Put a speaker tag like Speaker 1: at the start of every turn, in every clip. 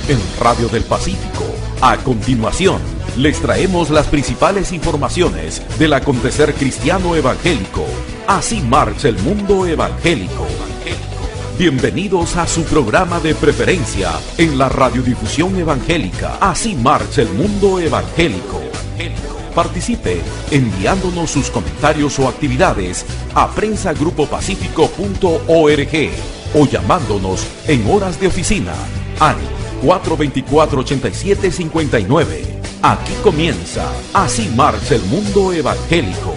Speaker 1: en Radio del Pacífico. A continuación, les traemos las principales informaciones del acontecer cristiano evangélico. Así marcha el mundo evangélico. Bienvenidos a su programa de preferencia en la radiodifusión evangélica. Así marcha el mundo evangélico. Participe enviándonos sus comentarios o actividades a prensagrupopacífico.org o llamándonos en horas de oficina al 424-8759. Aquí comienza Así marcha el mundo evangélico.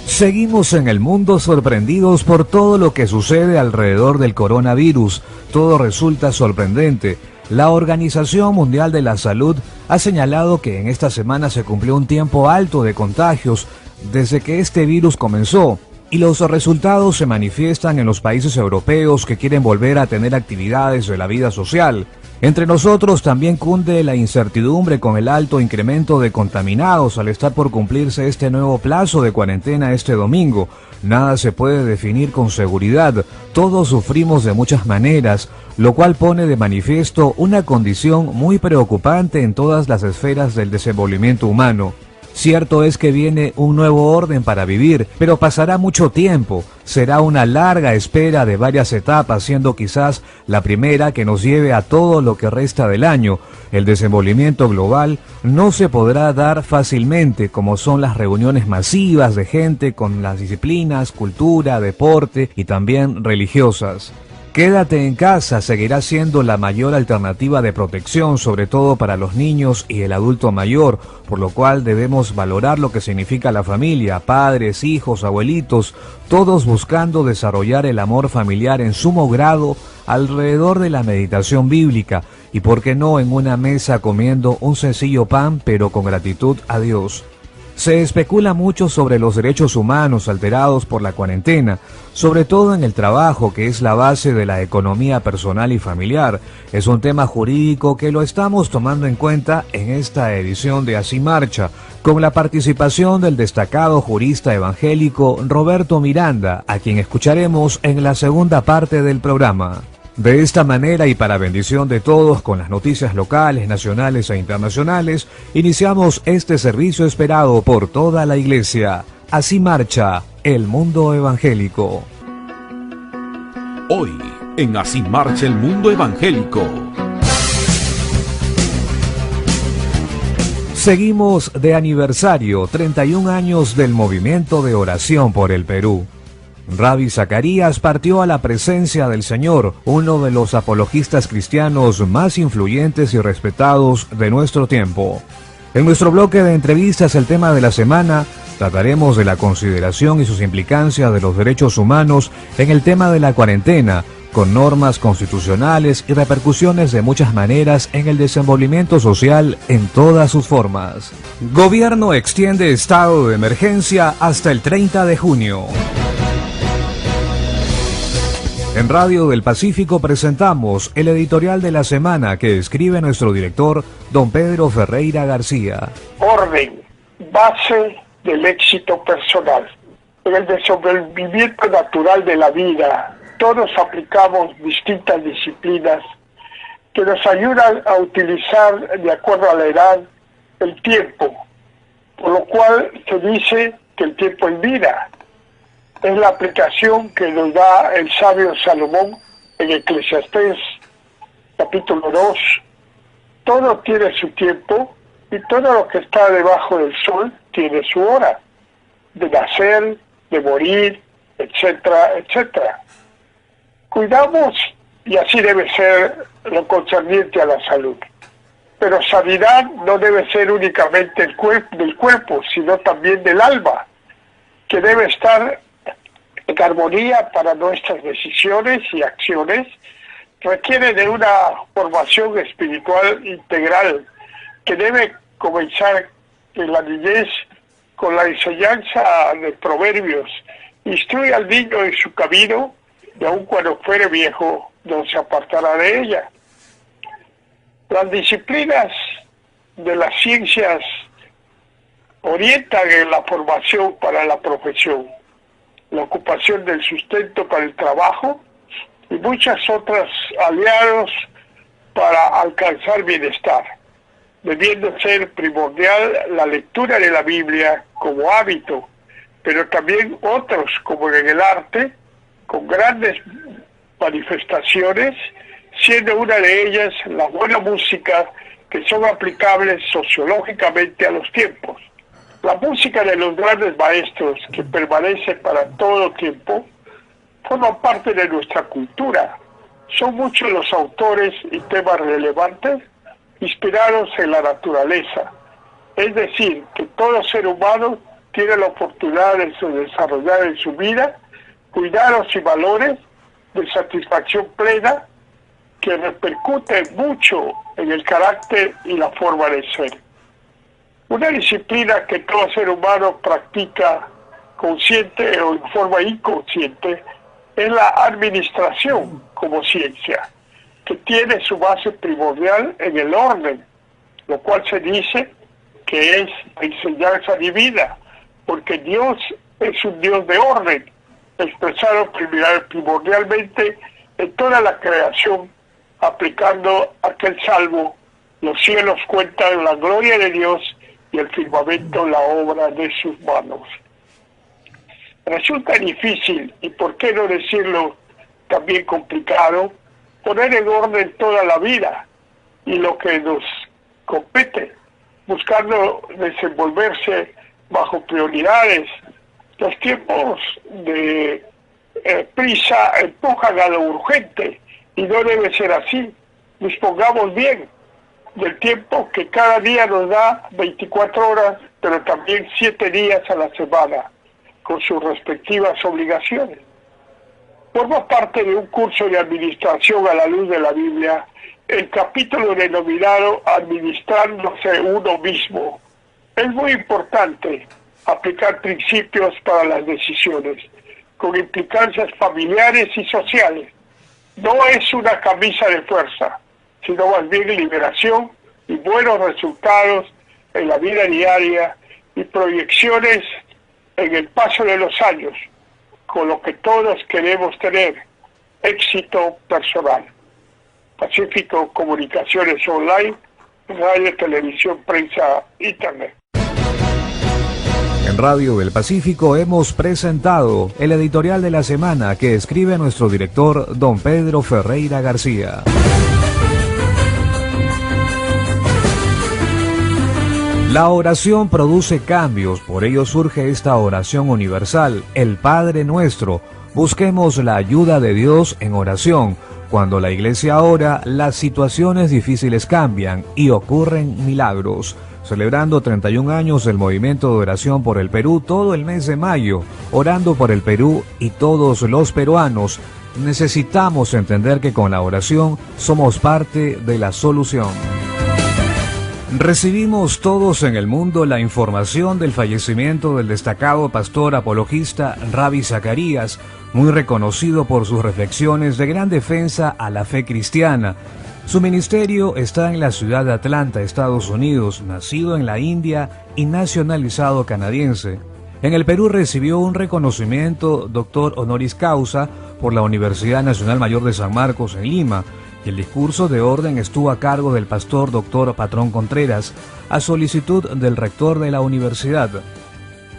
Speaker 2: Seguimos en el mundo sorprendidos por todo lo que sucede alrededor del coronavirus. Todo resulta sorprendente. La Organización Mundial de la Salud ha señalado que en esta semana se cumplió un tiempo alto de contagios desde que este virus comenzó, y los resultados se manifiestan en los países europeos que quieren volver a tener actividades de la vida social. Entre nosotros también cunde la incertidumbre con el alto incremento de contaminados al estar por cumplirse este nuevo plazo de cuarentena este domingo. Nada se puede definir con seguridad, todos sufrimos de muchas maneras, lo cual pone de manifiesto una condición muy preocupante en todas las esferas del desenvolvimiento humano. Cierto es que viene un nuevo orden para vivir, pero pasará mucho tiempo. Será una larga espera de varias etapas, siendo quizás la primera que nos lleve a todo lo que resta del año. El desenvolvimiento global no se podrá dar fácilmente, como son las reuniones masivas de gente con las disciplinas, cultura, deporte y también religiosas. Quédate en casa seguirá siendo la mayor alternativa de protección, sobre todo para los niños y el adulto mayor, por lo cual debemos valorar lo que significa la familia, padres, hijos, abuelitos, todos buscando desarrollar el amor familiar en sumo grado alrededor de la meditación bíblica y, por qué no, en una mesa comiendo un sencillo pan, pero con gratitud a Dios. Se especula mucho sobre los derechos humanos alterados por la cuarentena, sobre todo en el trabajo, que es la base de la economía personal y familiar. Es un tema jurídico que lo estamos tomando en cuenta en esta edición de Así Marcha, con la participación del destacado jurista evangélico Roberto Miranda, a quien escucharemos en la segunda parte del programa. De esta manera, y para bendición de todos, con las noticias locales, nacionales e internacionales, iniciamos este servicio esperado por toda la Iglesia. Así marcha el mundo evangélico.
Speaker 1: Hoy, en Así marcha el mundo evangélico.
Speaker 2: Seguimos de aniversario, 31 años del movimiento de oración por el Perú. Rabbi Zacarías partió a la presencia del Señor, uno de los apologistas cristianos más influyentes y respetados de nuestro tiempo. En nuestro bloque de entrevistas, el tema de la semana, trataremos de la consideración y sus implicancias de los derechos humanos en el tema de la cuarentena, con normas constitucionales y repercusiones de muchas maneras en el desenvolvimiento social en todas sus formas. Gobierno extiende estado de emergencia hasta el 30 de junio. En Radio del Pacífico presentamos el editorial de la semana que escribe nuestro director, don Pedro Ferreira García.
Speaker 3: Orden, base del éxito personal. En el desenvolvimiento natural de la vida, todos aplicamos distintas disciplinas que nos ayudan a utilizar, de acuerdo a la edad, el tiempo, por lo cual se dice que el tiempo es vida. Es la aplicación que nos da el sabio Salomón en Eclesiastés, capítulo 2. Todo tiene su tiempo y todo lo que está debajo del sol tiene su hora, de nacer, de morir, etcétera, etcétera. Cuidamos, y así debe ser lo concerniente a la salud. Pero sanidad no debe ser únicamente del cuerpo, sino también del alma, que debe estar en armonía para nuestras decisiones y acciones. Requiere de una formación espiritual integral que debe comenzar en la niñez con la enseñanza de Proverbios. Instruye al niño en su camino y aun cuando fuere viejo no se apartará de ella. Las disciplinas de las ciencias orientan en la formación para la profesión. la ocupación del sustento para el trabajo y muchas otras aliados para alcanzar bienestar, debiendo ser primordial la lectura de la Biblia como hábito, pero también otros, como en el arte, con grandes manifestaciones, siendo una de ellas la buena música, que son aplicables sociológicamente a los tiempos. La música de los grandes maestros, que permanece para todo tiempo, forma parte de nuestra cultura. Son muchos los autores y temas relevantes inspirados en la naturaleza. Es decir, que todo ser humano tiene la oportunidad de desarrollar en su vida cuidados y valores de satisfacción plena que repercuten mucho en el carácter y la forma de ser. Una disciplina que todo ser humano practica consciente o en forma inconsciente es la administración como ciencia, que tiene su base primordial en el orden, lo cual se dice que es enseñanza divina, porque Dios es un Dios de orden, expresado primordialmente en toda la creación, aplicando aquel salmo: los cielos cuentan la gloria de Dios y el firmamento la obra de sus manos. Resulta difícil, y por qué no decirlo también complicado, poner en orden toda la vida y lo que nos compete, buscando desenvolverse bajo prioridades. Los tiempos de prisa empujan a lo urgente, y no debe ser así. Dispongamos bien del tiempo que cada día nos da 24 horas, pero también 7 días a la semana, con sus respectivas obligaciones. Forma parte de un curso de administración a la luz de la Biblia el capítulo denominado Administrándose uno mismo. Es muy importante aplicar principios para las decisiones, con implicancias familiares y sociales. No es una camisa de fuerza, sino más bien liberación y buenos resultados en la vida diaria y proyecciones en el paso de los años, con lo que todos queremos tener: éxito personal. Pacífico Comunicaciones Online, radio, televisión, prensa, internet.
Speaker 2: En Radio del Pacífico hemos presentado el editorial de la semana que escribe nuestro director, don Pedro Ferreira García. La oración produce cambios, por ello surge esta oración universal, el Padre Nuestro. Busquemos la ayuda de Dios en oración. Cuando la Iglesia ora, las situaciones difíciles cambian y ocurren milagros. Celebrando 31 años del movimiento de oración por el Perú todo el mes de mayo, orando por el Perú y todos los peruanos, necesitamos entender que con la oración somos parte de la solución. Recibimos todos en el mundo la información del fallecimiento del destacado pastor apologista Ravi Zacarías, muy reconocido por sus reflexiones de gran defensa a la fe cristiana. Su ministerio está en la ciudad de Atlanta, Estados Unidos, nacido en la India y nacionalizado canadiense. En el Perú recibió un reconocimiento doctor honoris causa por la Universidad Nacional Mayor de San Marcos en Lima, y el discurso de orden estuvo a cargo del pastor doctor Patrón Contreras, a solicitud del rector de la universidad.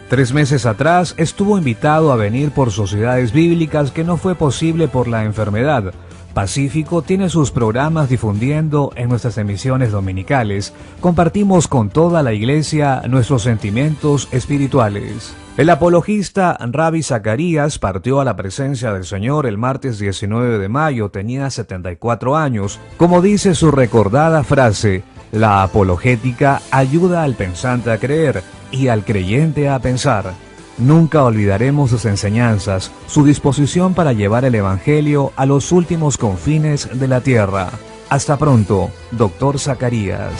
Speaker 2: 3 meses atrás estuvo invitado a venir por Sociedades Bíblicas, que no fue posible por la enfermedad. Pacífico tiene sus programas difundiendo en nuestras emisiones dominicales. Compartimos con toda la iglesia nuestros sentimientos espirituales. El apologista Ravi Zacarías partió a la presencia del Señor el martes 19 de mayo, tenía 74 años. Como dice su recordada frase, la apologética ayuda al pensante a creer y al creyente a pensar. Nunca olvidaremos sus enseñanzas, su disposición para llevar el Evangelio a los últimos confines de la tierra. Hasta pronto, Dr. Zacarías.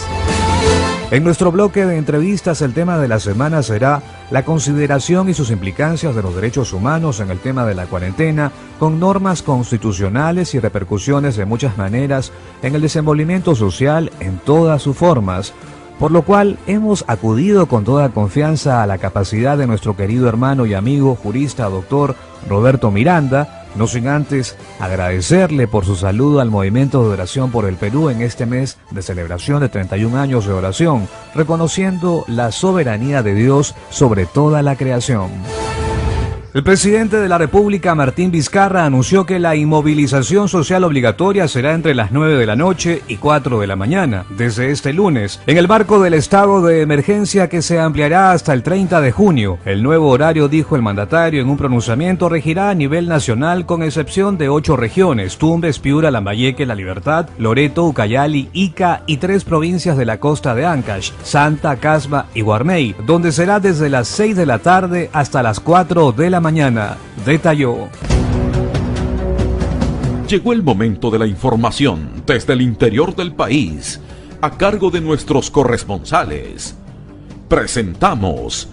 Speaker 2: En nuestro bloque de entrevistas, el tema de la semana será la consideración y sus implicancias de los derechos humanos en el tema de la cuarentena, con normas constitucionales y repercusiones de muchas maneras en el desenvolvimiento social en todas sus formas. por lo cual hemos acudido con toda confianza a la capacidad de nuestro querido hermano y amigo jurista doctor Roberto Miranda, no sin antes agradecerle por su saludo al Movimiento de Oración por el Perú en este mes de celebración de 31 años de oración, reconociendo la soberanía de Dios sobre toda la creación. El presidente de la República, Martín Vizcarra, anunció que la inmovilización social obligatoria será entre las 9 de la noche y 4 de la mañana, desde este lunes, en el marco del estado de emergencia que se ampliará hasta el 30 de junio. El nuevo horario, dijo el mandatario en un pronunciamiento, regirá a nivel nacional con excepción de 8 regiones: Tumbes, Piura, Lambayeque, La Libertad, Loreto, Ucayali, Ica y 3 provincias de la costa de Ancash, Santa, Casma y Guarmey, donde será desde las 6 de la tarde hasta las 4 de la mañana, detalló.
Speaker 1: Llegó el momento de la información desde el interior del país, a cargo de nuestros corresponsales. Presentamos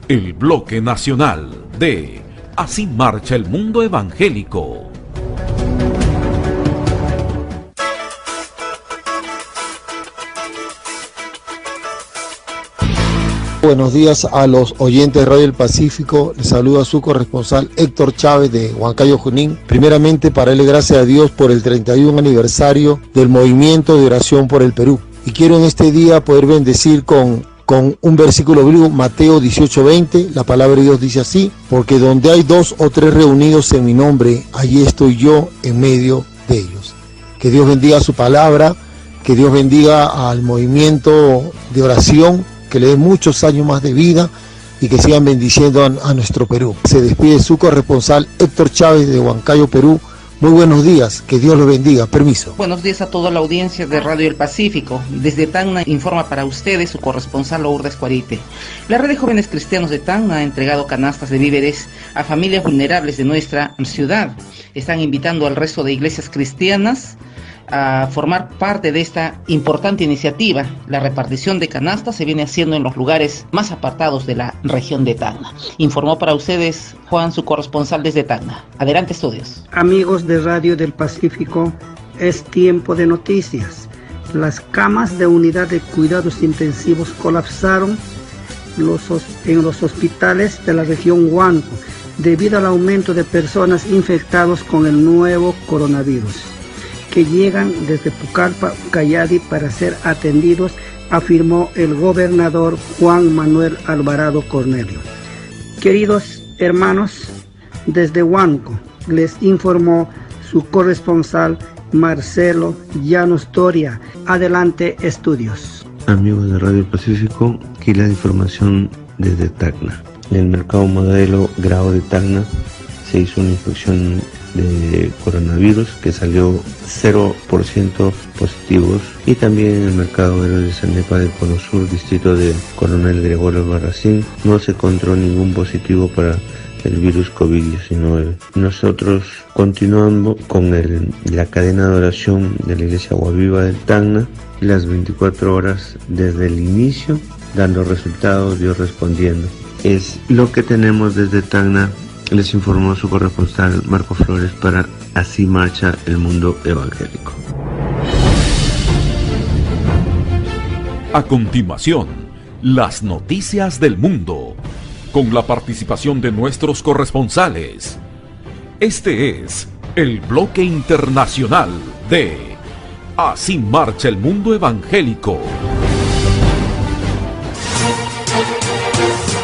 Speaker 1: el bloque nacional de Así marcha el mundo evangélico.
Speaker 4: Buenos días a los oyentes de Radio del Pacífico. Les saluda su corresponsal Héctor Chávez de Huancayo, Junín. Primeramente, para darle gracias a Dios por el 31 aniversario del Movimiento de Oración por el Perú. Y quiero en este día poder bendecir con un versículo bíblico, Mateo 18:20. La palabra de Dios dice así: porque donde hay 2 o 3 reunidos en mi nombre, allí estoy yo en medio de ellos. Que Dios bendiga su palabra, que Dios bendiga al movimiento de oración, que le dé muchos años más de vida y que sigan bendiciendo a nuestro Perú. Se despide su corresponsal Héctor Chávez de Huancayo, Perú. Muy buenos días, que Dios los bendiga. Permiso.
Speaker 5: Buenos días a toda la audiencia de Radio El Pacífico. Desde Tacna informa para ustedes su corresponsal Lourdes Cuarite. La red de jóvenes cristianos de Tacna ha entregado canastas de víveres a familias vulnerables de nuestra ciudad. Están invitando al resto de iglesias cristianas a formar parte de esta importante iniciativa. La repartición de canastas se viene haciendo en los lugares más apartados de la región de Tacna. Informó para ustedes Juan, su corresponsal desde Tacna. Adelante, estudios.
Speaker 6: Amigos de Radio del Pacífico, es tiempo de noticias. Las camas de unidad de cuidados intensivos colapsaron en los hospitales de la región Huánuco debido al aumento de personas infectadas con el nuevo coronavirus, que llegan desde Pucallpa, Ucayali para ser atendidos, afirmó el gobernador Juan Manuel Alvarado Cornelio. Queridos hermanos, desde Huánuco les informó su corresponsal Marcelo Llanos Doria. Adelante, estudios.
Speaker 7: Amigos de Radio Pacífico, aquí la información desde Tacna. En el mercado Modelo Grau de Tacna se hizo una inspección de coronavirus que salió 0% positivos, y también en el mercado Héroes de Sanepa del Cono Sur, distrito de Coronel Gregorio Albarracín, no se encontró ningún positivo para el virus COVID-19. Nosotros continuamos con la cadena de oración de la Iglesia Agua Viva del Tacna, las 24 horas desde el inicio, dando resultados, Dios respondiendo. Es lo que tenemos desde Tacna. Les informó su corresponsal Marco Flores para Así marcha el mundo evangélico.
Speaker 1: A continuación, las noticias del mundo, con la participación de nuestros corresponsales. Este es el bloque internacional de Así marcha el mundo evangélico.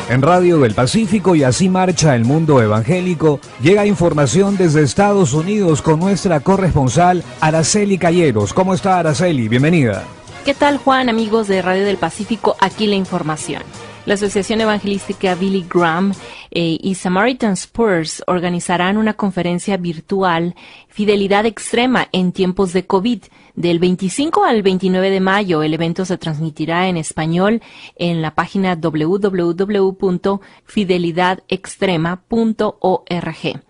Speaker 2: En Radio del Pacífico y Así marcha el mundo evangélico, llega información desde Estados Unidos con nuestra corresponsal Araceli Calleros. ¿Cómo está, Araceli? Bienvenida.
Speaker 8: ¿Qué tal, Juan? Amigos de Radio del Pacífico, aquí la información. La Asociación Evangelística Billy Graham y Samaritan Spurs organizarán una conferencia virtual Fidelidad Extrema en tiempos de COVID. Del 25 al 29 de mayo, el evento se transmitirá en español en la página www.fidelidadextrema.org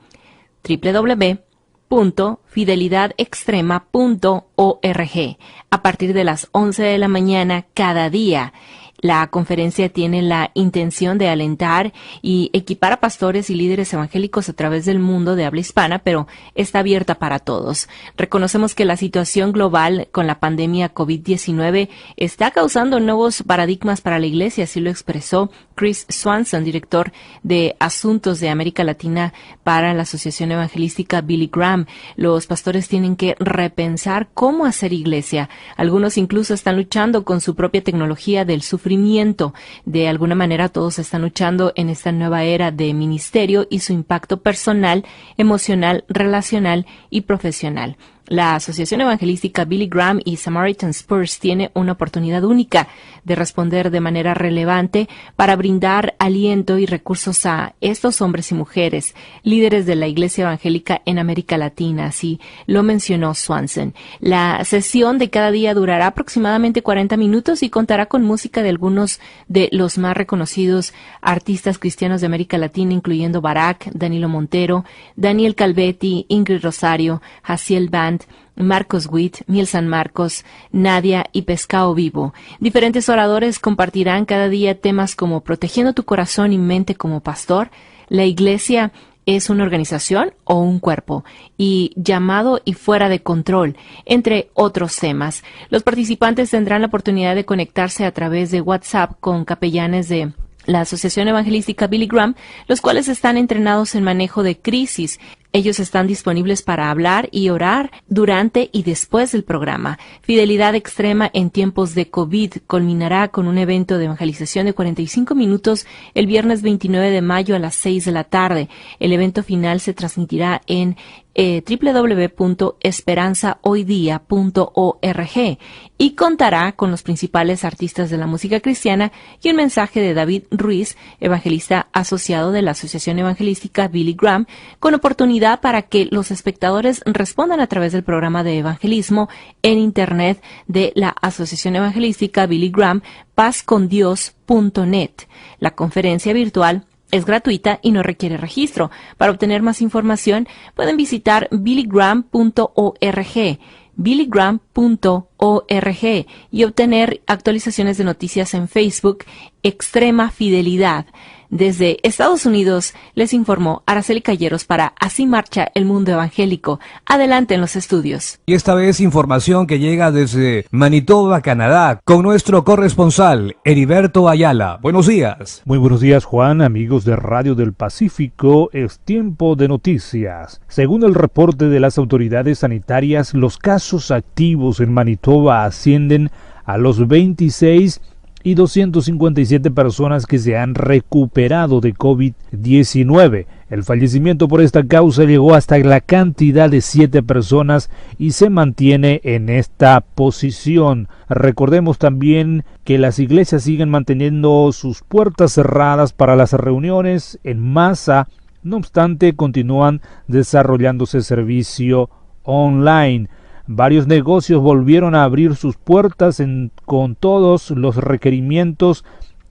Speaker 8: www.fidelidadextrema.org a partir de las 11 de la mañana cada día. La conferencia tiene la intención de alentar y equipar a pastores y líderes evangélicos a través del mundo de habla hispana, pero está abierta para todos. Reconocemos que la situación global con la pandemia COVID-19 está causando nuevos paradigmas para la iglesia, así lo expresó Chris Swanson, director de Asuntos de América Latina para la Asociación Evangelística Billy Graham. Los pastores tienen que repensar cómo hacer iglesia. Algunos incluso están luchando con su propia tecnología del sufrimiento. De alguna manera todos están luchando en esta nueva era de ministerio y su impacto personal, emocional, relacional y profesional. La Asociación Evangelística Billy Graham y Samaritan Spurs tiene una oportunidad única de responder de manera relevante para brindar aliento y recursos a estos hombres y mujeres, líderes de la Iglesia Evangélica en América Latina, así lo mencionó Swanson. La sesión de cada día durará aproximadamente 40 minutos y contará con música de algunos de los más reconocidos artistas cristianos de América Latina, incluyendo Barak, Danilo Montero, Daniel Calvetti, Ingrid Rosario, Jaciel Band, Marcos Witt, Miel San Marcos, Nadia y Pescado Vivo. Diferentes oradores compartirán cada día temas como protegiendo tu corazón y mente como pastor, la iglesia es una organización o un cuerpo, y llamado y fuera de control, entre otros temas. Los participantes tendrán la oportunidad de conectarse a través de WhatsApp con capellanes de la Asociación Evangelística Billy Graham, los cuales están entrenados en manejo de crisis. Ellos están disponibles para hablar y orar durante y después del programa. Fidelidad extrema en tiempos de COVID culminará con un evento de evangelización de 45 minutos el viernes 29 de mayo a las 6 de la tarde. El evento final se transmitirá en www.esperanzahoydia.org y contará con los principales artistas de la música cristiana y un mensaje de David Ruiz, evangelista asociado de la Asociación Evangelística Billy Graham, con oportunidad para que los espectadores respondan a través del programa de evangelismo en Internet de la Asociación Evangelística Billy Graham, pazcondios.net. La conferencia virtual es gratuita y no requiere registro. Para obtener más información, pueden visitar billygraham.org, billygraham.org, y obtener actualizaciones de noticias en Facebook. Extrema Fidelidad. Desde Estados Unidos les informó Araceli Calleros para Así Marcha el Mundo Evangélico. Adelante en los estudios.
Speaker 2: Y esta vez información que llega desde Manitoba, Canadá, con nuestro corresponsal Heriberto Ayala. Buenos días.
Speaker 9: Muy buenos días, Juan, amigos de Radio del Pacífico. Es tiempo de noticias. Según el reporte de las autoridades sanitarias, los casos activos en Manitoba ascienden a los 26 y 257 personas que se han recuperado de COVID-19. El fallecimiento por esta causa llegó hasta la cantidad de 7 personas y se mantiene en esta posición. Recordemos también que las iglesias siguen manteniendo sus puertas cerradas para las reuniones en masa. No obstante, continúan desarrollándose servicio online. Varios negocios volvieron a abrir sus puertas con todos los requerimientos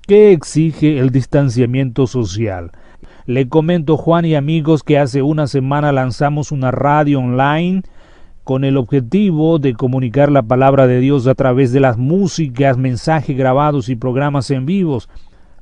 Speaker 9: que exige el distanciamiento social. Le comento, Juan y amigos, que hace una semana lanzamos una radio online con el objetivo de comunicar la palabra de Dios a través de las músicas, mensajes grabados y programas en vivos.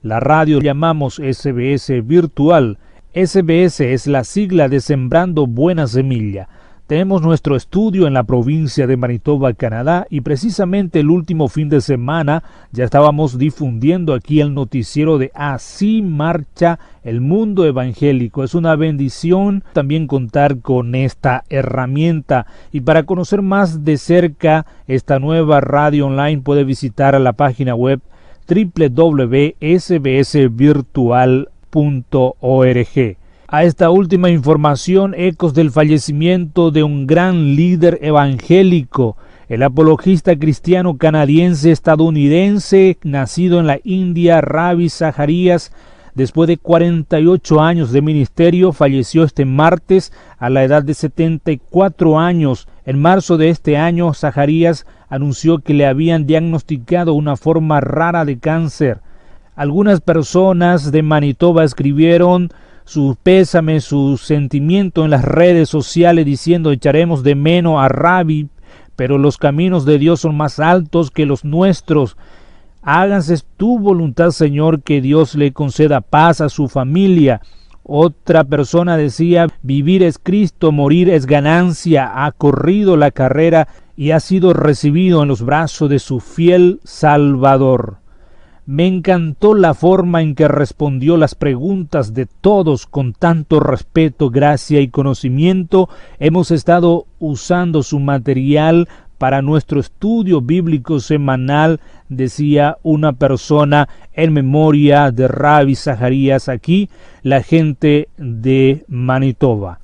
Speaker 9: La radio llamamos SBS Virtual. SBS es la sigla de Sembrando Buena Semilla. Tenemos nuestro estudio en la provincia de Manitoba, Canadá, y precisamente el último fin de semana ya estábamos difundiendo aquí el noticiero de Así Marcha el Mundo Evangélico. Es una bendición también contar con esta herramienta, y para conocer más de cerca esta nueva radio online puede visitar la página web www.sbsvirtual.org. A esta última información, ecos del fallecimiento de un gran líder evangélico, el apologista cristiano canadiense estadounidense, nacido en la India, Ravi Zacharias, después de 48 años de ministerio, falleció este martes a la edad de 74 años. En marzo de este año, Zacharias anunció que le habían diagnosticado una forma rara de cáncer. Algunas personas de Manitoba escribieron su pésame, su sentimiento en las redes sociales diciendo: echaremos de menos a Ravi, pero los caminos de Dios son más altos que los nuestros. Háganse tu voluntad, Señor, que Dios le conceda paz a su familia. Otra persona decía, vivir es Cristo, morir es ganancia. Ha corrido la carrera y ha sido recibido en los brazos de su fiel Salvador. Me encantó la forma en que respondió las preguntas de todos con tanto respeto, gracia y conocimiento. Hemos estado usando su material para nuestro estudio bíblico semanal, decía una persona en memoria de Rabbi Zacarías aquí, la gente de Manitoba.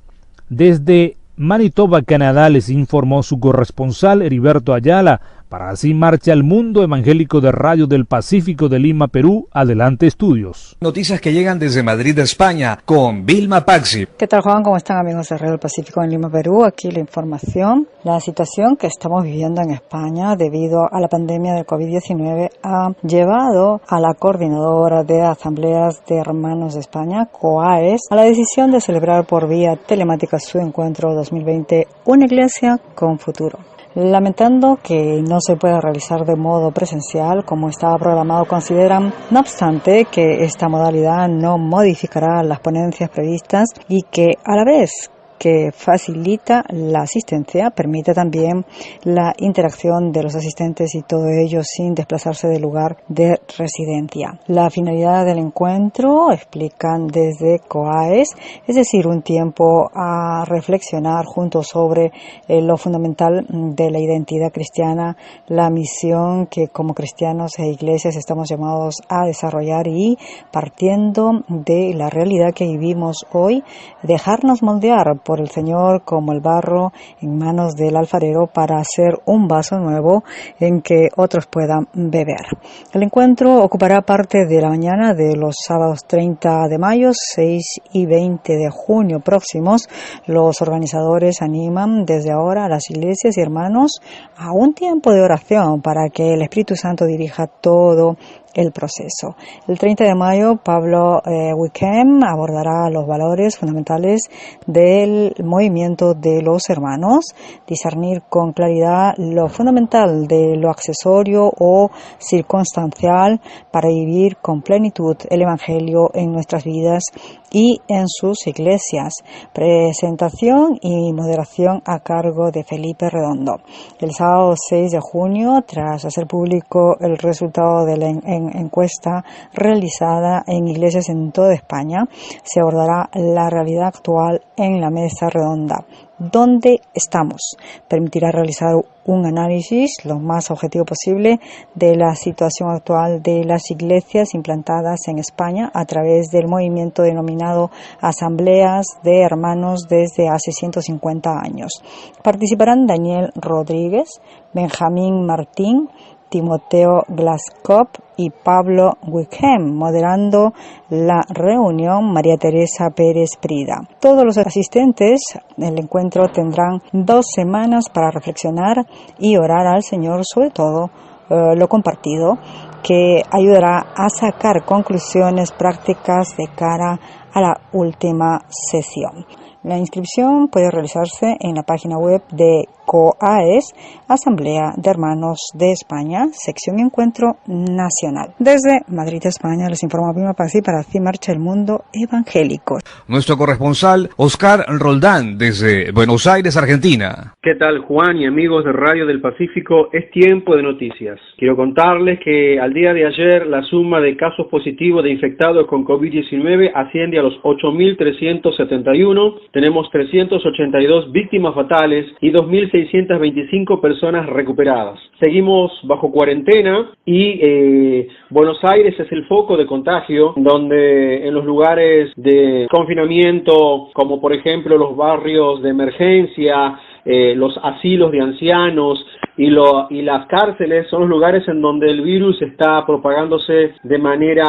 Speaker 9: Desde Manitoba, Canadá, les informó su corresponsal Heriberto Ayala. Para Así Marcha el Mundo Evangélico de Radio del Pacífico de Lima, Perú. Adelante, estudios.
Speaker 2: Noticias que llegan desde Madrid, España, con Vilma Paxi.
Speaker 10: ¿Qué tal, Juan? ¿Cómo están, amigos de Radio del Pacífico en Lima, Perú? Aquí la información. La situación que estamos viviendo en España debido a la pandemia del COVID-19 ha llevado a la Coordinadora de Asambleas de Hermanos de España, COAES, a la decisión de celebrar por vía telemática su encuentro 2020, Una Iglesia con Futuro. Lamentando que no se pueda realizar de modo presencial como estaba programado, consideran, no obstante, que esta modalidad no modificará las ponencias previstas y que a la vez que facilita la asistencia, permite también la interacción de los asistentes y todo ello sin desplazarse del lugar de residencia. La finalidad del encuentro, explican desde COAES, es decir, un tiempo a reflexionar juntos sobre lo fundamental de la identidad cristiana, la misión que como cristianos e iglesias estamos llamados a desarrollar y, partiendo de la realidad que vivimos hoy, dejarnos moldear por el Señor como el barro en manos del alfarero para hacer un vaso nuevo en que otros puedan beber. El encuentro ocupará parte de la mañana de los sábados 30 de mayo, 6 y 20 de junio próximos. Los organizadores animan desde ahora a las iglesias y hermanos a un tiempo de oración para que el Espíritu Santo dirija todo el proceso. El 30 de mayo, Pablo Wickham abordará los valores fundamentales del movimiento de los hermanos, discernir con claridad lo fundamental de lo accesorio o circunstancial para vivir con plenitud el Evangelio en nuestras vidas y en sus iglesias. Presentación y moderación a cargo de Felipe Redondo. El sábado 6 de junio, tras hacer público el resultado de la encuesta realizada en iglesias en toda España, se abordará la realidad actual en la mesa redonda. ¿Dónde estamos? Permitirá realizar un análisis lo más objetivo posible de la situación actual de las iglesias implantadas en España a través del movimiento denominado Asambleas de Hermanos desde hace 150 años. Participarán Daniel Rodríguez, Benjamín Martín, Timoteo Glaskop y Pablo Wickham, moderando la reunión María Teresa Pérez Prida. Todos los asistentes del encuentro tendrán 2 semanas para reflexionar y orar al Señor sobre todo lo compartido, que ayudará a sacar conclusiones prácticas de cara a la última sesión. La inscripción puede realizarse en la página web de COAES, Asamblea de Hermanos de España, sección Encuentro Nacional. Desde Madrid, España, les informa Vilma Paxi para Así Marcha el Mundo Evangélico.
Speaker 2: Nuestro corresponsal Oscar Roldán desde Buenos Aires, Argentina.
Speaker 11: ¿Qué tal, Juan y amigos de Radio del Pacífico? Es tiempo de noticias. Quiero contarles que al día de ayer la suma de casos positivos de infectados con COVID-19 asciende a los 8.371. Tenemos 382 víctimas fatales y 2.625 personas recuperadas. Seguimos bajo cuarentena y Buenos Aires es el foco de contagio, donde en los lugares de confinamiento, como por ejemplo los barrios de emergencia, los asilos de ancianos y las cárceles, son los lugares en donde el virus está propagándose de manera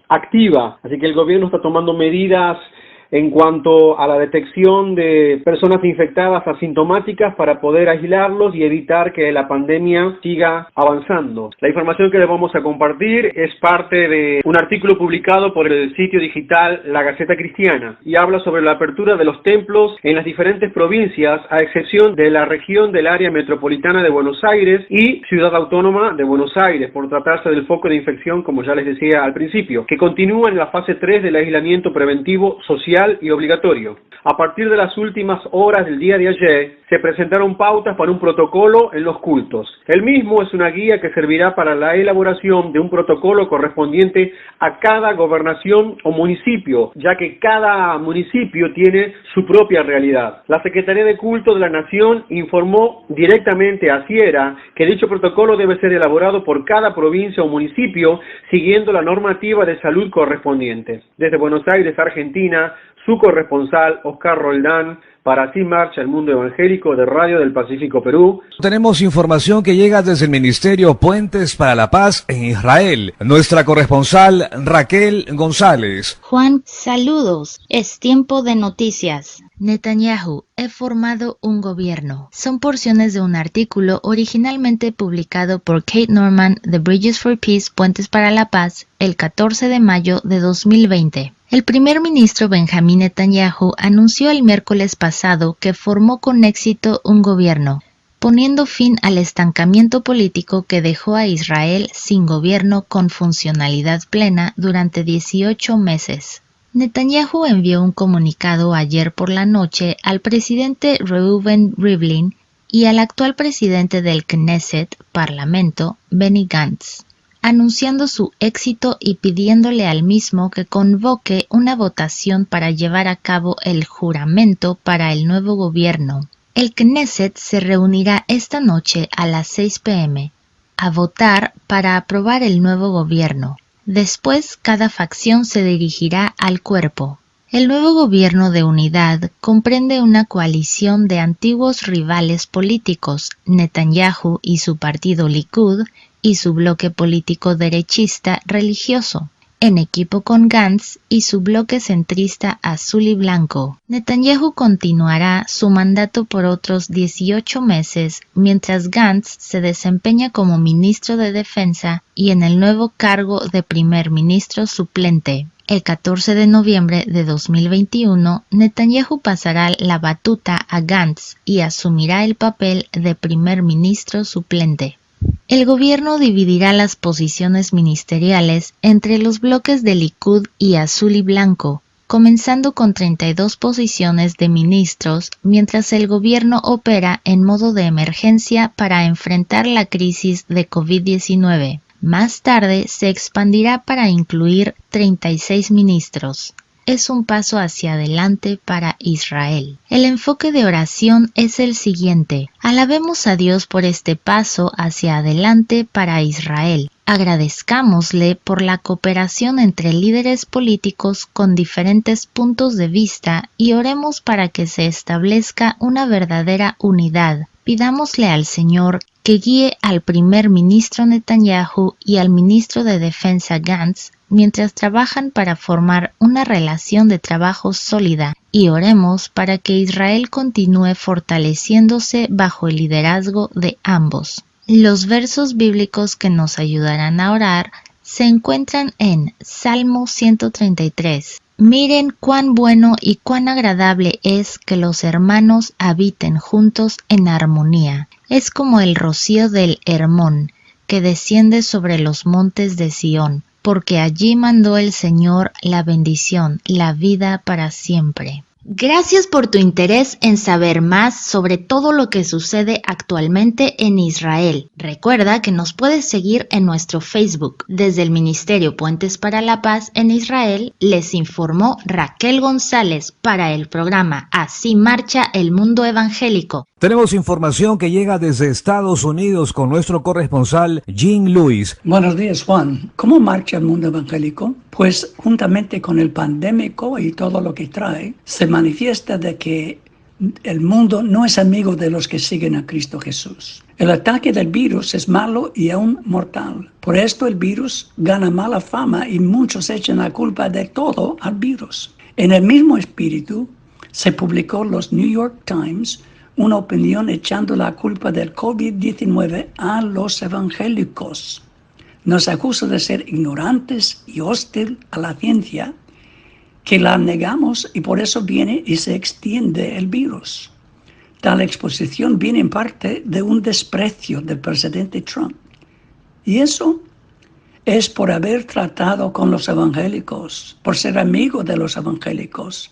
Speaker 11: activa. Así que el gobierno está tomando medidas en cuanto a la detección de personas infectadas asintomáticas para poder aislarlos y evitar que la pandemia siga avanzando. La información que les vamos a compartir es parte de un artículo publicado por el sitio digital La Gaceta Cristiana y habla sobre la apertura de los templos en las diferentes provincias, a excepción de la región del área metropolitana de Buenos Aires y Ciudad Autónoma de Buenos Aires, por tratarse del foco de infección, como ya les decía al principio, que continúa en la fase 3 del aislamiento preventivo social y obligatorio. A partir de las últimas horas del día de ayer, se presentaron pautas para un protocolo en los cultos. El mismo es una guía que servirá para la elaboración de un protocolo correspondiente a cada gobernación o municipio, ya que cada municipio tiene su propia realidad. La Secretaría de Culto de la Nación informó directamente a Ciera que dicho protocolo debe ser elaborado por cada provincia o municipio, siguiendo la normativa de salud correspondiente. Desde Buenos Aires, Argentina, su corresponsal Oscar Roldán, para Así Marcha el Mundo Evangélico de Radio del Pacífico, Perú.
Speaker 2: Tenemos información que llega desde el Ministerio Puentes para la Paz en Israel. Nuestra corresponsal Raquel González.
Speaker 12: Juan, saludos. Es tiempo de noticias. Netanyahu, he formado un gobierno. Son porciones de un artículo originalmente publicado por Kate Norman de Bridges for Peace, Puentes para la Paz, el 14 de mayo de 2020. El primer ministro Benjamín Netanyahu anunció el miércoles pasado que formó con éxito un gobierno, poniendo fin al estancamiento político que dejó a Israel sin gobierno con funcionalidad plena durante 18 meses. Netanyahu envió un comunicado ayer por la noche al presidente Reuven Rivlin y al actual presidente del Knesset, Parlamento, Benny Gantz, anunciando su éxito y pidiéndole al mismo que convoque una votación para llevar a cabo el juramento para el nuevo gobierno. El Knesset se reunirá esta noche a las 6 p.m. a votar para aprobar el nuevo gobierno. Después, cada facción se dirigirá al cuerpo. El nuevo gobierno de unidad comprende una coalición de antiguos rivales políticos, Netanyahu y su partido Likud, y su bloque político derechista religioso, en equipo con Gantz y su bloque centrista azul y blanco. Netanyahu continuará su mandato por otros 18 meses, mientras Gantz se desempeña como ministro de Defensa y en el nuevo cargo de primer ministro suplente. El 14 de noviembre de 2021, Netanyahu pasará la batuta a Gantz y asumirá el papel de primer ministro suplente. El gobierno dividirá las posiciones ministeriales entre los bloques de Likud y azul y blanco, comenzando con 32 posiciones de ministros, mientras el gobierno opera en modo de emergencia para enfrentar la crisis de COVID-19. Más tarde se expandirá para incluir 36 ministros. Es un paso hacia adelante para Israel. El enfoque de oración es el siguiente: alabemos a Dios por este paso hacia adelante para Israel. Agradezcámosle por la cooperación entre líderes políticos con diferentes puntos de vista y oremos para que se establezca una verdadera unidad. Pidámosle al Señor que guíe al primer ministro Netanyahu y al ministro de Defensa Gantz mientras trabajan para formar una relación de trabajo sólida, y oremos para que Israel continúe fortaleciéndose bajo el liderazgo de ambos. Los versos bíblicos que nos ayudarán a orar se encuentran en Salmo 133. Miren cuán bueno y cuán agradable es que los hermanos habiten juntos en armonía. Es como el rocío del Hermón, que desciende sobre los montes de Sión, porque allí mandó el Señor la bendición, la vida para siempre. Gracias por tu interés en saber más sobre todo lo que sucede actualmente en Israel. Recuerda que nos puedes seguir en nuestro Facebook. Desde el Ministerio Puentes para la Paz en Israel, les informó Raquel González para el programa Así Marcha el Mundo Evangélico.
Speaker 2: Tenemos información que llega desde Estados Unidos con nuestro corresponsal Jean Luis.
Speaker 13: Buenos días, Juan. ¿Cómo marcha el mundo evangélico? Pues juntamente con el pandémico y todo lo que trae, se manifiesta de que el mundo no es amigo de los que siguen a Cristo Jesús. El ataque del virus es malo y aún mortal. Por esto el virus gana mala fama y muchos echan la culpa de todo al virus. En el mismo espíritu, se publicó en los New York Times una opinión echando la culpa del COVID-19 a los evangélicos. Nos acusa de ser ignorantes y hostil a la ciencia, que la negamos y por eso viene y se extiende el virus. Tal exposición viene en parte de un desprecio del presidente Trump. Y eso es por haber tratado con los evangélicos, por ser amigo de los evangélicos,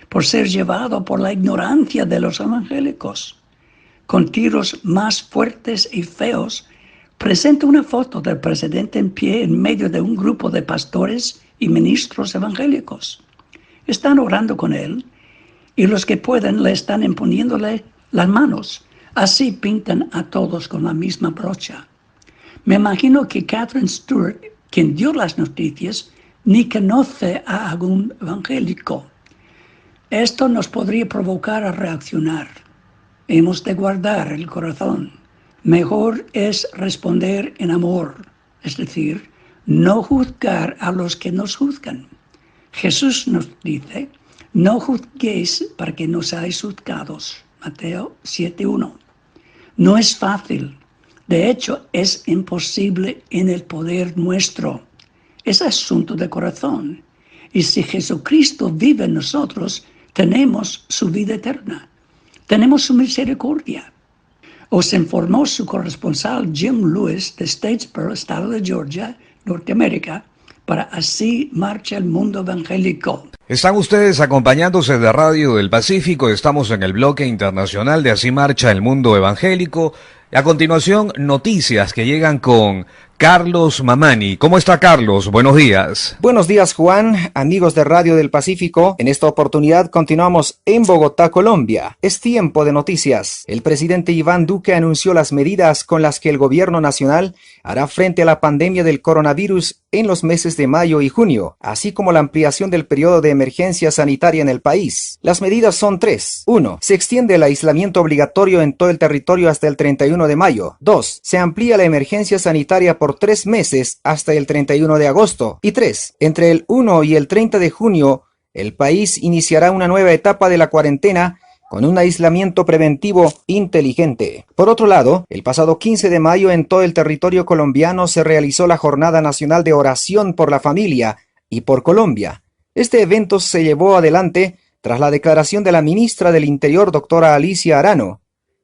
Speaker 13: por ser llevado por la ignorancia de los evangélicos. Con tiros más fuertes y feos, presenta una foto del presidente en pie en medio de un grupo de pastores y ministros evangélicos. Están orando con él y los que pueden le están imponiéndole las manos. Así pintan a todos con la misma brocha. Me imagino que Catherine Stewart, quien dio las noticias, ni conoce a algún evangélico. Esto nos podría provocar a reaccionar. Hemos de guardar el corazón. Mejor es responder en amor, es decir, no juzgar a los que nos juzgan. Jesús nos dice, no juzguéis para que no seáis juzgados. Mateo 7:1. No es fácil. De hecho, es imposible en el poder nuestro. Es asunto de corazón. Y si Jesucristo vive en nosotros, tenemos su vida eterna. Tenemos su misericordia. Os informó su corresponsal Jim Lewis de Statesboro, estado de Georgia, Norteamérica, para Así Marcha el Mundo Evangélico.
Speaker 2: Están ustedes acompañándose de Radio del Pacífico, estamos en el bloque internacional de Así Marcha el Mundo Evangélico. A continuación, noticias que llegan con Carlos Mamani. ¿Cómo está, Carlos? Buenos días.
Speaker 14: Buenos días, Juan, amigos de Radio del Pacífico. En esta oportunidad continuamos en Bogotá, Colombia. Es tiempo de noticias. El presidente Iván Duque anunció las medidas con las que el gobierno nacional hará frente a la pandemia del coronavirus en los meses de mayo y junio, así como la ampliación del periodo de emergencia sanitaria en el país. Las medidas son 3. 1. Se extiende el aislamiento obligatorio en todo el territorio hasta el 31 de mayo. 2. Se amplía la emergencia sanitaria por 3 meses hasta el 31 de agosto. Y 3. Entre el 1 y el 30 de junio, el país iniciará una nueva etapa de la cuarentena con un aislamiento preventivo inteligente. Por otro lado, el pasado 15 de mayo en todo el territorio colombiano se realizó la Jornada Nacional de Oración por la Familia y por Colombia. Este evento se llevó adelante tras la declaración de la ministra del Interior, doctora Alicia Arano.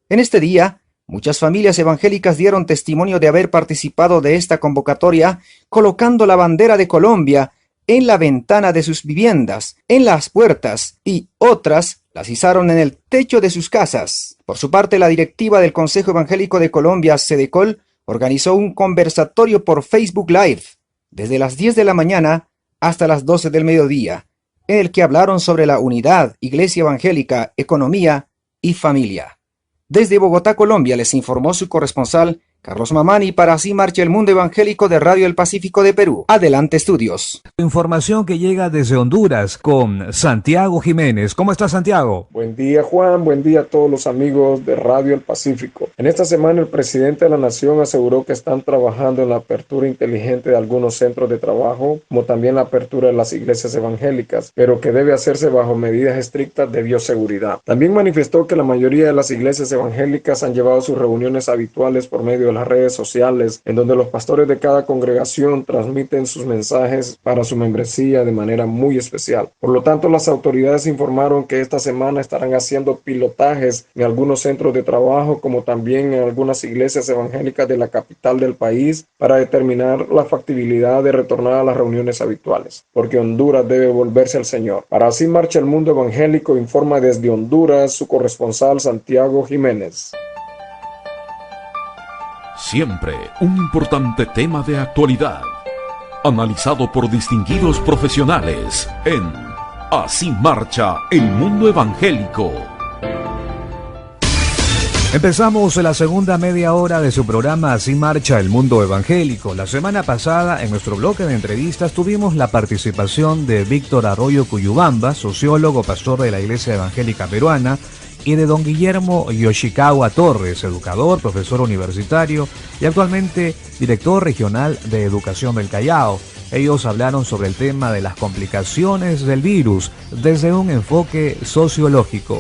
Speaker 14: En este día, muchas familias evangélicas dieron testimonio de haber participado de esta convocatoria colocando la bandera de Colombia en la ventana de sus viviendas, en las puertas, y otras las izaron en el techo de sus casas. Por su parte, la directiva del Consejo Evangélico de Colombia, CEDECOL, organizó un conversatorio por Facebook Live desde las 10 de la mañana hasta las 12 del mediodía, en el que hablaron sobre la unidad, iglesia evangélica, economía y familia. Desde Bogotá, Colombia, les informó su corresponsal Carlos Mamani para Así Marcha el Mundo Evangélico de Radio El Pacífico de Perú. Adelante, estudios.
Speaker 2: Información que llega desde Honduras con Santiago Jiménez. ¿Cómo está, Santiago?
Speaker 15: Buen día, Juan. Buen día a todos los amigos de Radio El Pacífico. En esta semana el presidente de la Nación aseguró que están trabajando en la apertura inteligente de algunos centros de trabajo, como también la apertura de las iglesias evangélicas, pero que debe hacerse bajo medidas estrictas de bioseguridad. También manifestó que la mayoría de las iglesias evangélicas han llevado sus reuniones habituales por medio de las redes sociales, en donde los pastores de cada congregación transmiten sus mensajes para su membresía de manera muy especial. Por lo tanto, las autoridades informaron que esta semana estarán haciendo pilotajes en algunos centros de trabajo, como también en algunas iglesias evangélicas de la capital del país, para determinar la factibilidad de retornar a las reuniones habituales, porque Honduras debe volverse al Señor. Para Así Marcha el Mundo Evangélico, informa desde Honduras su corresponsal Santiago Jiménez.
Speaker 1: Siempre un importante tema de actualidad, analizado por distinguidos profesionales en Así Marcha el Mundo Evangélico.
Speaker 2: Empezamos la segunda media hora de su programa Así Marcha el Mundo Evangélico. La semana pasada, en nuestro bloque de entrevistas, tuvimos la participación de Víctor Arroyo Cuyubamba, sociólogo, pastor de la Iglesia Evangélica Peruana, y de don Guillermo Yoshikawa Torres, educador, profesor universitario y actualmente director regional de Educación del Callao. Ellos hablaron sobre el tema de las complicaciones del virus desde un enfoque sociológico.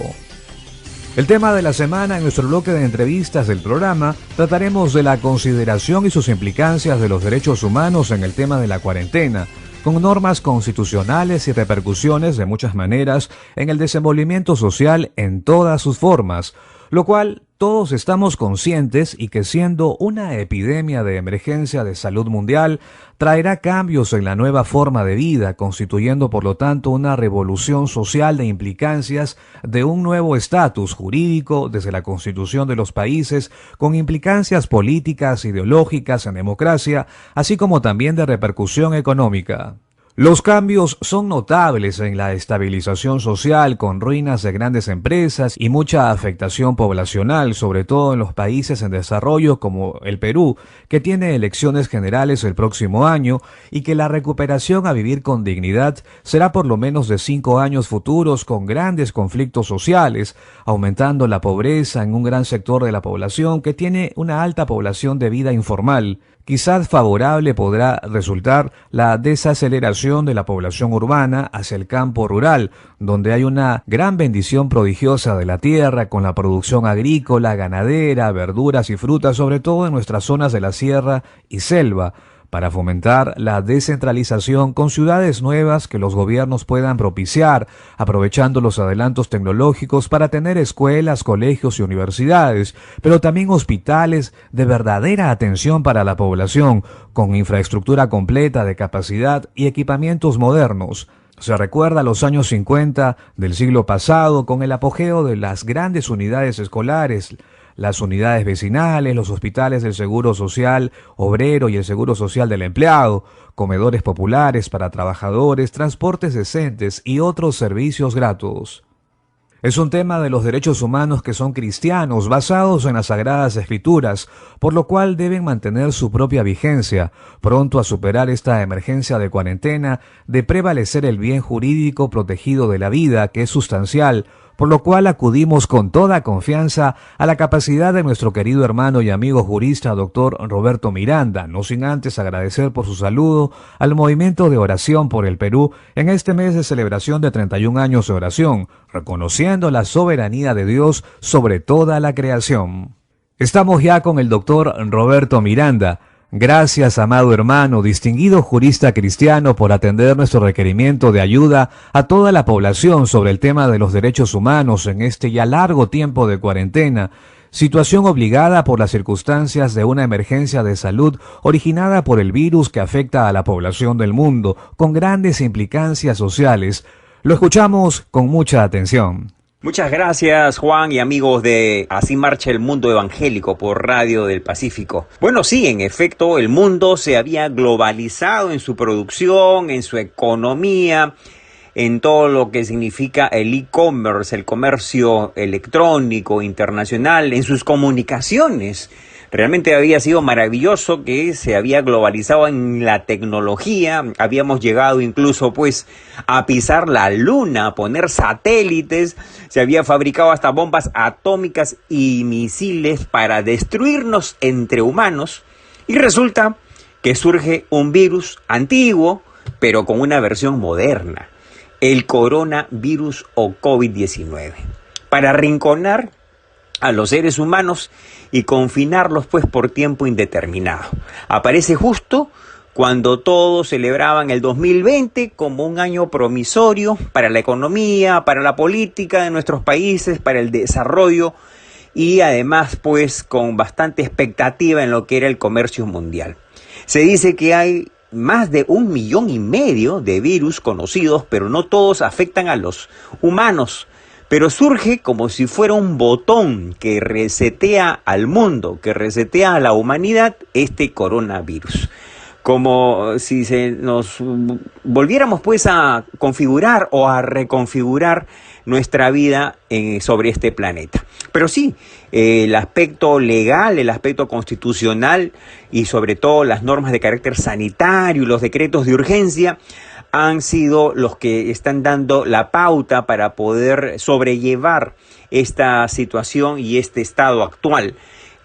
Speaker 2: El tema de la semana en nuestro bloque de entrevistas del programa, trataremos de la consideración y sus implicancias de los derechos humanos en el tema de la cuarentena, con normas constitucionales y repercusiones de muchas maneras en el desenvolvimiento social en todas sus formas, lo cual todos estamos conscientes y que siendo una epidemia de emergencia de salud mundial, traerá cambios en la nueva forma de vida, constituyendo por lo tanto una revolución social de implicancias de un nuevo estatus jurídico desde la constitución de los países, con implicancias políticas, ideológicas en democracia, así como también de repercusión económica. Los cambios son notables en la estabilización social, con ruinas de grandes empresas y mucha afectación poblacional, sobre todo en los países en desarrollo como el Perú, que tiene elecciones generales el próximo año y que la recuperación a vivir con dignidad será por lo menos de 5 años futuros, con grandes conflictos sociales, aumentando la pobreza en un gran sector de la población que tiene una alta población de vida informal. Quizás favorable podrá resultar la desaceleración de la población urbana hacia el campo rural, donde hay una gran bendición prodigiosa de la tierra con la producción agrícola, ganadera, verduras y frutas, sobre todo en nuestras zonas de la sierra y selva, para fomentar la descentralización con ciudades nuevas que los gobiernos puedan propiciar, aprovechando los adelantos tecnológicos para tener escuelas, colegios y universidades, pero también hospitales de verdadera atención para la población, con infraestructura completa de capacidad y equipamientos modernos. Se recuerda los años 50 del siglo pasado con el apogeo de las grandes unidades escolares, las unidades vecinales, los hospitales del Seguro Social Obrero y el Seguro Social del Empleado, comedores populares para trabajadores, transportes decentes y otros servicios gratuitos. Es un tema de los derechos humanos que son cristianos, basados en las Sagradas Escrituras, por lo cual deben mantener su propia vigencia, pronto a superar esta emergencia de cuarentena, de prevalecer el bien jurídico protegido de la vida, que es sustancial, por lo cual acudimos con toda confianza a la capacidad de nuestro querido hermano y amigo jurista doctor Roberto Miranda, no sin antes agradecer por su saludo al Movimiento de Oración por el Perú en este mes de celebración de 31 años de oración, reconociendo la soberanía de Dios sobre toda la creación. Estamos ya con el doctor Roberto Miranda. Gracias, amado hermano, distinguido jurista cristiano, por atender nuestro requerimiento de ayuda a toda la población sobre el tema de los derechos humanos en este ya largo tiempo de cuarentena, situación obligada por las circunstancias de una emergencia de salud originada por el virus que afecta a la población del mundo, con grandes implicancias sociales. Lo escuchamos con mucha atención.
Speaker 16: Muchas gracias, Juan, y amigos de Así Marcha el Mundo Evangélico por Radio del Pacífico. Bueno, sí, en efecto, el mundo se había globalizado en su producción, en su economía, en todo lo que significa el e-commerce, el comercio electrónico internacional, en sus comunicaciones. Realmente había sido maravilloso que se había globalizado en la tecnología, habíamos llegado incluso pues a pisar la luna, a poner satélites, se había fabricado hasta bombas atómicas y misiles para destruirnos entre humanos, y resulta que surge un virus antiguo, pero con una versión moderna, el coronavirus o COVID-19, para arrinconar a los seres humanos y confinarlos pues por tiempo indeterminado. Aparece justo cuando todos celebraban el 2020 como un año promisorio para la economía, para la política de nuestros países, para el desarrollo y además pues con bastante expectativa en lo que era el comercio mundial. Se dice que hay más de 1,5 millones de virus conocidos, pero no todos afectan a los humanos. Pero surge como si fuera un botón que resetea al mundo, que resetea a la humanidad, este coronavirus. Como si nos volviéramos pues a configurar o a reconfigurar nuestra vida sobre este planeta. Pero sí, el aspecto legal, el aspecto constitucional y sobre todo las normas de carácter sanitario y los decretos de urgencia han sido los que están dando la pauta para poder sobrellevar esta situación y este estado actual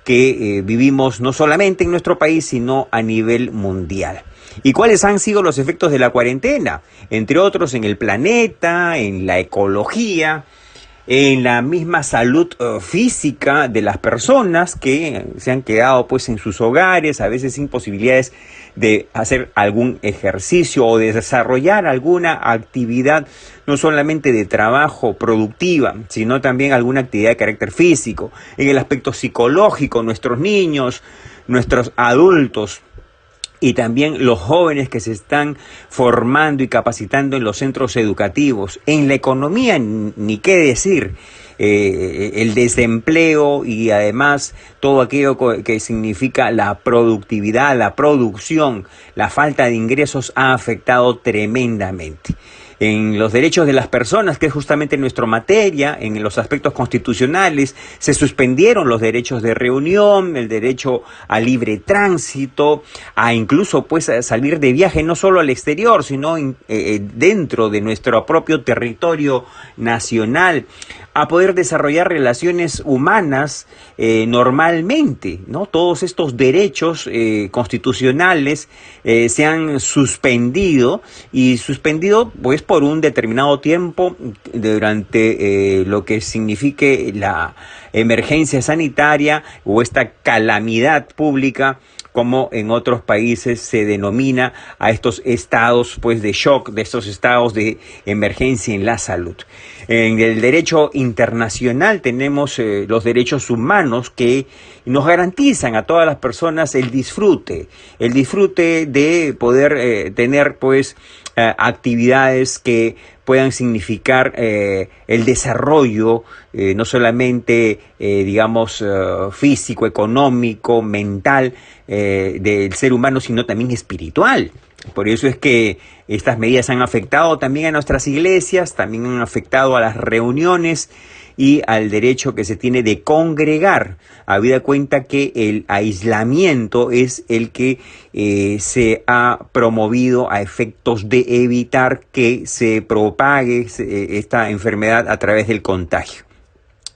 Speaker 16: que vivimos no solamente en nuestro país, sino a nivel mundial. ¿Y cuáles han sido los efectos de la cuarentena? Entre otros, en el planeta, en la ecología, en la misma salud física de las personas que se han quedado pues en sus hogares, a veces sin posibilidades de hacer algún ejercicio o de desarrollar alguna actividad, no solamente de trabajo productiva, sino también alguna actividad de carácter físico. En el aspecto psicológico, nuestros niños, nuestros adultos y también los jóvenes que se están formando y capacitando en los centros educativos. En la economía, ni qué decir, el desempleo y además todo aquello que significa la productividad, la producción, la falta de ingresos ha afectado tremendamente. En los derechos de las personas, que es justamente nuestra materia, en los aspectos constitucionales, se suspendieron los derechos de reunión, el derecho a libre tránsito, a incluso pues a salir de viaje no solo al exterior, sino dentro de nuestro propio territorio nacional, a poder desarrollar relaciones humanas normalmente, ¿no? Todos estos derechos constitucionales se han suspendido pues por un determinado tiempo durante lo que signifique la emergencia sanitaria o esta calamidad pública, como en otros países se denomina a estos estados pues de shock, de estos estados de emergencia en la salud. En el derecho internacional tenemos los derechos humanos que nos garantizan a todas las personas el disfrute de poder tener pues actividades que puedan significar el desarrollo no solamente físico, económico, mental del ser humano, sino también espiritual. Por eso es que estas medidas han afectado también a nuestras iglesias, también han afectado a las reuniones y al derecho que se tiene de congregar, habida cuenta que el aislamiento es el que se ha promovido a efectos de evitar que se propague esta enfermedad a través del contagio.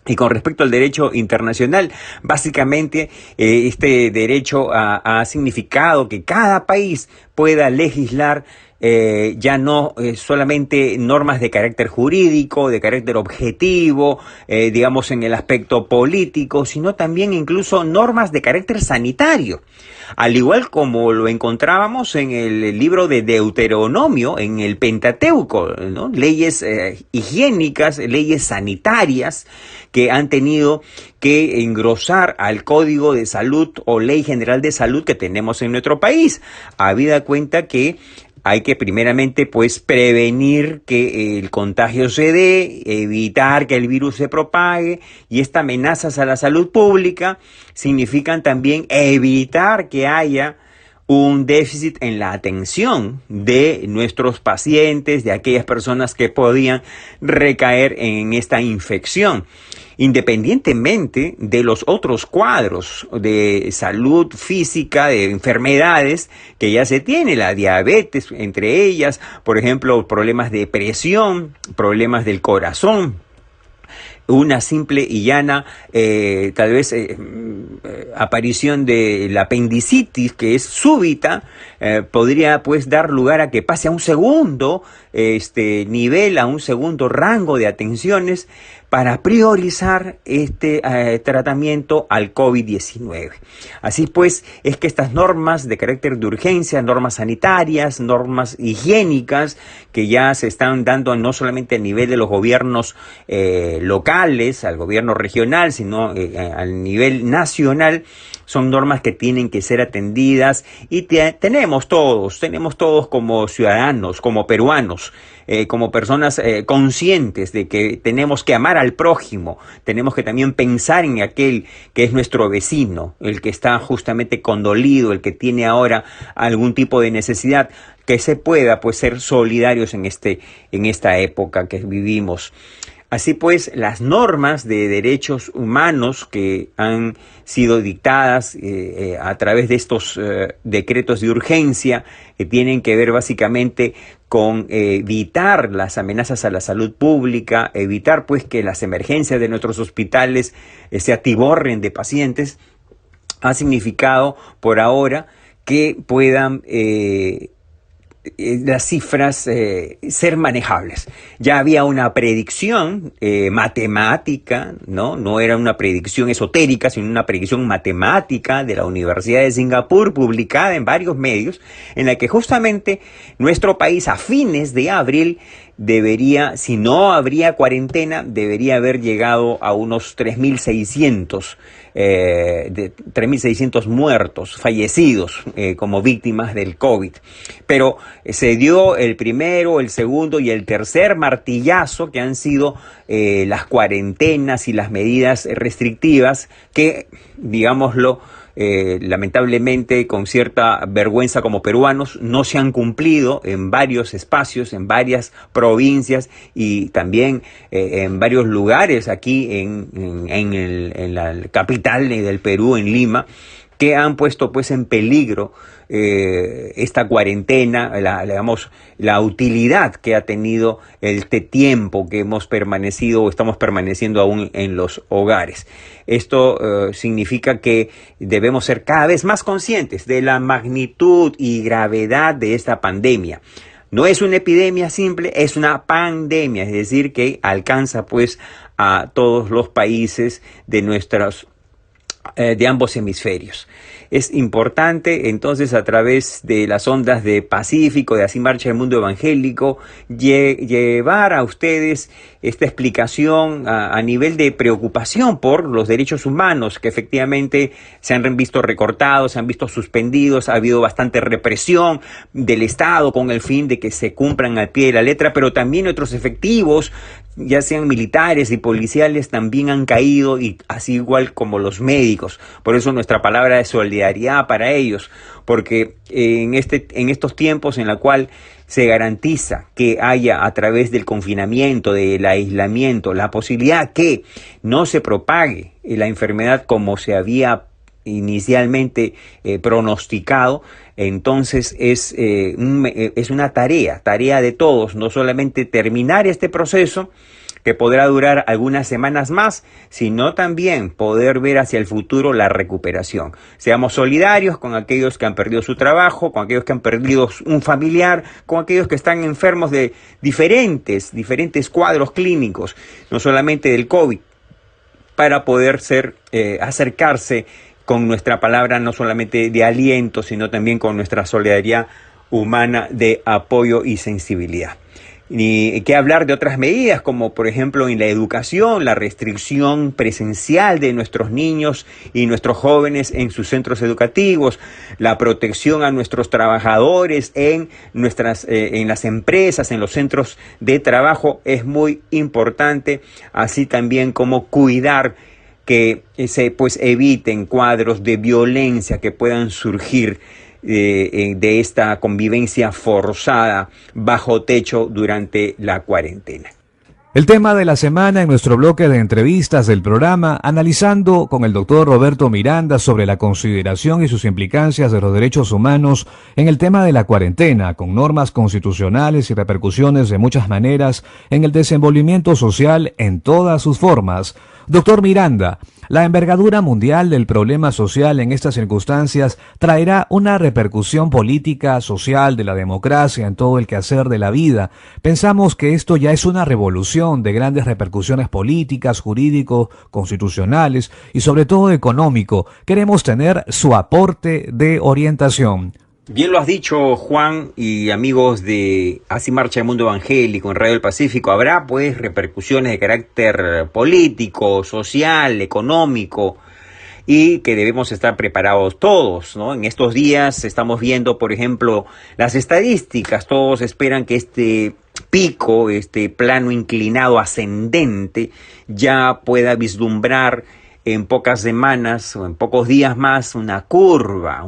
Speaker 16: Y con respecto al derecho internacional, básicamente este derecho ha significado que cada país pueda legislar ya no solamente normas de carácter jurídico, de carácter objetivo, en el aspecto político, sino también incluso normas de carácter sanitario. Al igual como lo encontrábamos en el libro de Deuteronomio, en el Pentateuco, ¿no? Leyes higiénicas, leyes sanitarias que han tenido que engrosar al Código de Salud o Ley General de Salud que tenemos en nuestro país, habida cuenta que hay que primeramente pues prevenir que el contagio se dé, evitar que el virus se propague, y estas amenazas a la salud pública significan también evitar que haya un déficit en la atención de nuestros pacientes, de aquellas personas que podían recaer en esta infección. Independientemente de los otros cuadros de salud física, de enfermedades que ya se tiene, la diabetes entre ellas, por ejemplo, problemas de presión, problemas del corazón, una simple y llana aparición de la apendicitis, que es súbita, podría pues dar lugar a que pase a un segundo nivel, a un segundo rango de atenciones para priorizar este tratamiento al COVID-19. Así pues, es que estas normas de carácter de urgencia, normas sanitarias, normas higiénicas, que ya se están dando no solamente a nivel de los gobiernos locales, al gobierno regional, sino al nivel nacional, son normas que tienen que ser atendidas, y tenemos todos como ciudadanos, como peruanos, como personas conscientes de que tenemos que amar al prójimo, tenemos que también pensar en aquel que es nuestro vecino, el que está justamente condolido, el que tiene ahora algún tipo de necesidad, que se pueda pues ser solidarios en esta época que vivimos. Así pues, las normas de derechos humanos que han sido dictadas a través de estos decretos de urgencia, que tienen que ver básicamente con evitar las amenazas a la salud pública, evitar pues que las emergencias de nuestros hospitales se atiborren de pacientes, ha significado por ahora que puedan las cifras ser manejables. Ya había una predicción matemática, no era una predicción esotérica, sino una predicción matemática de la Universidad de Singapur, publicada en varios medios, en la que justamente nuestro país a fines de abril debería, si no habría cuarentena, debería haber llegado a unos 3.600 muertos, fallecidos como víctimas del COVID. Pero se dio el primero, el segundo y el tercer martillazo, que han sido las cuarentenas y las medidas restrictivas que, digámoslo, lamentablemente, con cierta vergüenza como peruanos, no se han cumplido en varios espacios, en varias provincias y también en varios lugares aquí en la capital del Perú, en Lima, que han puesto pues en peligro esta cuarentena, la utilidad que ha tenido este tiempo que hemos permanecido o estamos permaneciendo aún en los hogares. Esto significa que debemos ser cada vez más conscientes de la magnitud y gravedad de esta pandemia. No es una epidemia simple, es una pandemia, es decir, que alcanza pues a todos los países de ambos hemisferios. Es importante entonces, a través de las ondas de Pacífico, de Así Marcha el Mundo Evangélico, llevar a ustedes esta explicación a nivel de preocupación por los derechos humanos, que efectivamente se han visto recortados, se han visto suspendidos, ha habido bastante represión del Estado con el fin de que se cumplan al pie de la letra, pero también otros efectivos, ya sean militares y policiales, también han caído, y así igual como los médicos. Por eso nuestra palabra de solidaridad para ellos, porque en estos tiempos en la cual se garantiza que haya, a través del confinamiento, del aislamiento, la posibilidad que no se propague la enfermedad como se había inicialmente pronosticado, entonces es una tarea de todos, no solamente terminar este proceso, que podrá durar algunas semanas más, sino también poder ver hacia el futuro la recuperación. Seamos solidarios con aquellos que han perdido su trabajo, con aquellos que han perdido un familiar, con aquellos que están enfermos de diferentes cuadros clínicos, no solamente del COVID, para poder acercarse con nuestra palabra, no solamente de aliento, sino también con nuestra solidaridad humana de apoyo y sensibilidad. Ni que hablar de otras medidas, como por ejemplo en la educación, la restricción presencial de nuestros niños y nuestros jóvenes en sus centros educativos, la protección a nuestros trabajadores en las empresas, en los centros de trabajo, es muy importante, así también como cuidar que se eviten cuadros de violencia que puedan surgir de esta convivencia forzada bajo techo durante la cuarentena.
Speaker 2: El tema de la semana en nuestro bloque de entrevistas del programa, analizando con el doctor Roberto Miranda sobre la consideración y sus implicancias de los derechos humanos en el tema de la cuarentena, con normas constitucionales y repercusiones de muchas maneras en el desenvolvimiento social en todas sus formas. Doctor Miranda, la envergadura mundial del problema social en estas circunstancias traerá una repercusión política, social, de la democracia en todo el quehacer de la vida. Pensamos que esto ya es una revolución de grandes repercusiones políticas, jurídicos, constitucionales y sobre todo económico. Queremos tener su aporte de orientación.
Speaker 16: Bien lo has dicho, Juan, y amigos de Así Marcha el Mundo Evangélico en Radio del Pacífico. Habrá pues repercusiones de carácter político, social, económico, y que debemos estar preparados todos, ¿no? En estos días estamos viendo, por ejemplo, las estadísticas. Todos esperan que este pico, este plano inclinado ascendente, ya pueda vislumbrar en pocas semanas o en pocos días más una curva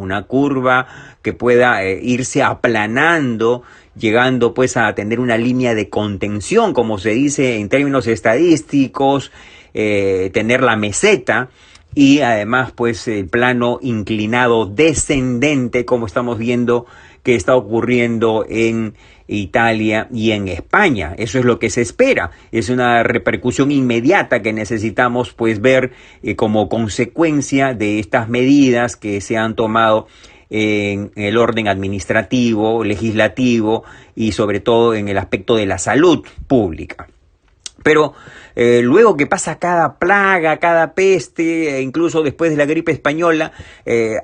Speaker 16: que pueda irse aplanando, llegando pues a tener una línea de contención, como se dice en términos estadísticos, tener la meseta, y además pues el plano inclinado descendente, como estamos viendo que está ocurriendo en Italia y en España. Eso es lo que se espera. Es una repercusión inmediata que necesitamos pues ver como consecuencia de estas medidas que se han tomado en el orden administrativo, legislativo y sobre todo en el aspecto de la salud pública. Pero luego que pasa cada plaga, cada peste, incluso después de la gripe española,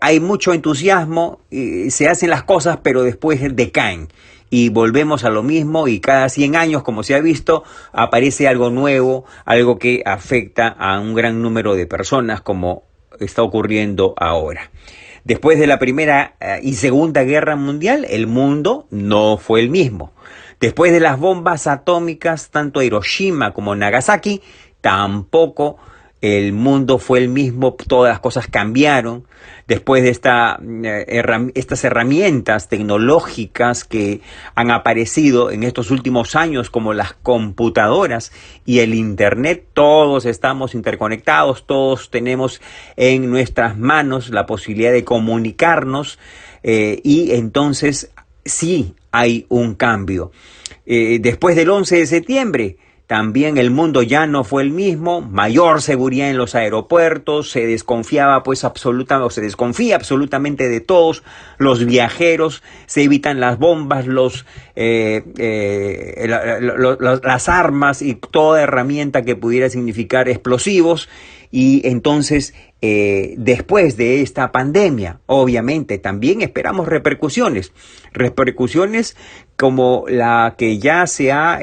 Speaker 16: hay mucho entusiasmo, se hacen las cosas, pero después decaen. Y volvemos a lo mismo y cada 100 años, como se ha visto, aparece algo nuevo, algo que afecta a un gran número de personas, como está ocurriendo ahora. Después de la Primera y Segunda Guerra Mundial, el mundo no fue el mismo. Después de las bombas atómicas, tanto Hiroshima como Nagasaki, tampoco el mundo fue el mismo, todas las cosas cambiaron. Después de estas herramientas tecnológicas que han aparecido en estos últimos años, como las computadoras y el Internet, todos estamos interconectados, todos tenemos en nuestras manos la posibilidad de comunicarnos y entonces sí hay un cambio. Después del 11 de septiembre, también el mundo ya no fue el mismo, mayor seguridad en los aeropuertos, se desconfía absolutamente de todos los viajeros, se evitan las bombas, las armas y toda herramienta que pudiera significar explosivos. Y entonces, después de esta pandemia, obviamente también esperamos repercusiones como la que ya se ha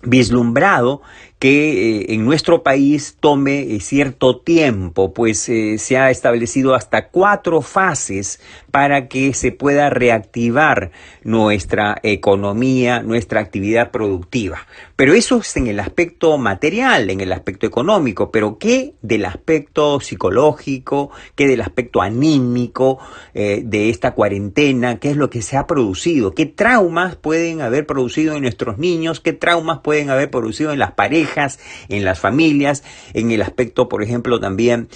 Speaker 16: vislumbrado, que en nuestro país tome cierto tiempo, pues se ha establecido hasta 4 fases para que se pueda reactivar nuestra economía, nuestra actividad productiva. Pero eso es en el aspecto material, en el aspecto económico, pero ¿qué del aspecto psicológico, qué del aspecto anímico de esta cuarentena? ¿Qué es lo que se ha producido? ¿Qué traumas pueden haber producido en nuestros niños? ¿Qué traumas pueden haber producido en las parejas, en las familias, en el aspecto, por ejemplo, también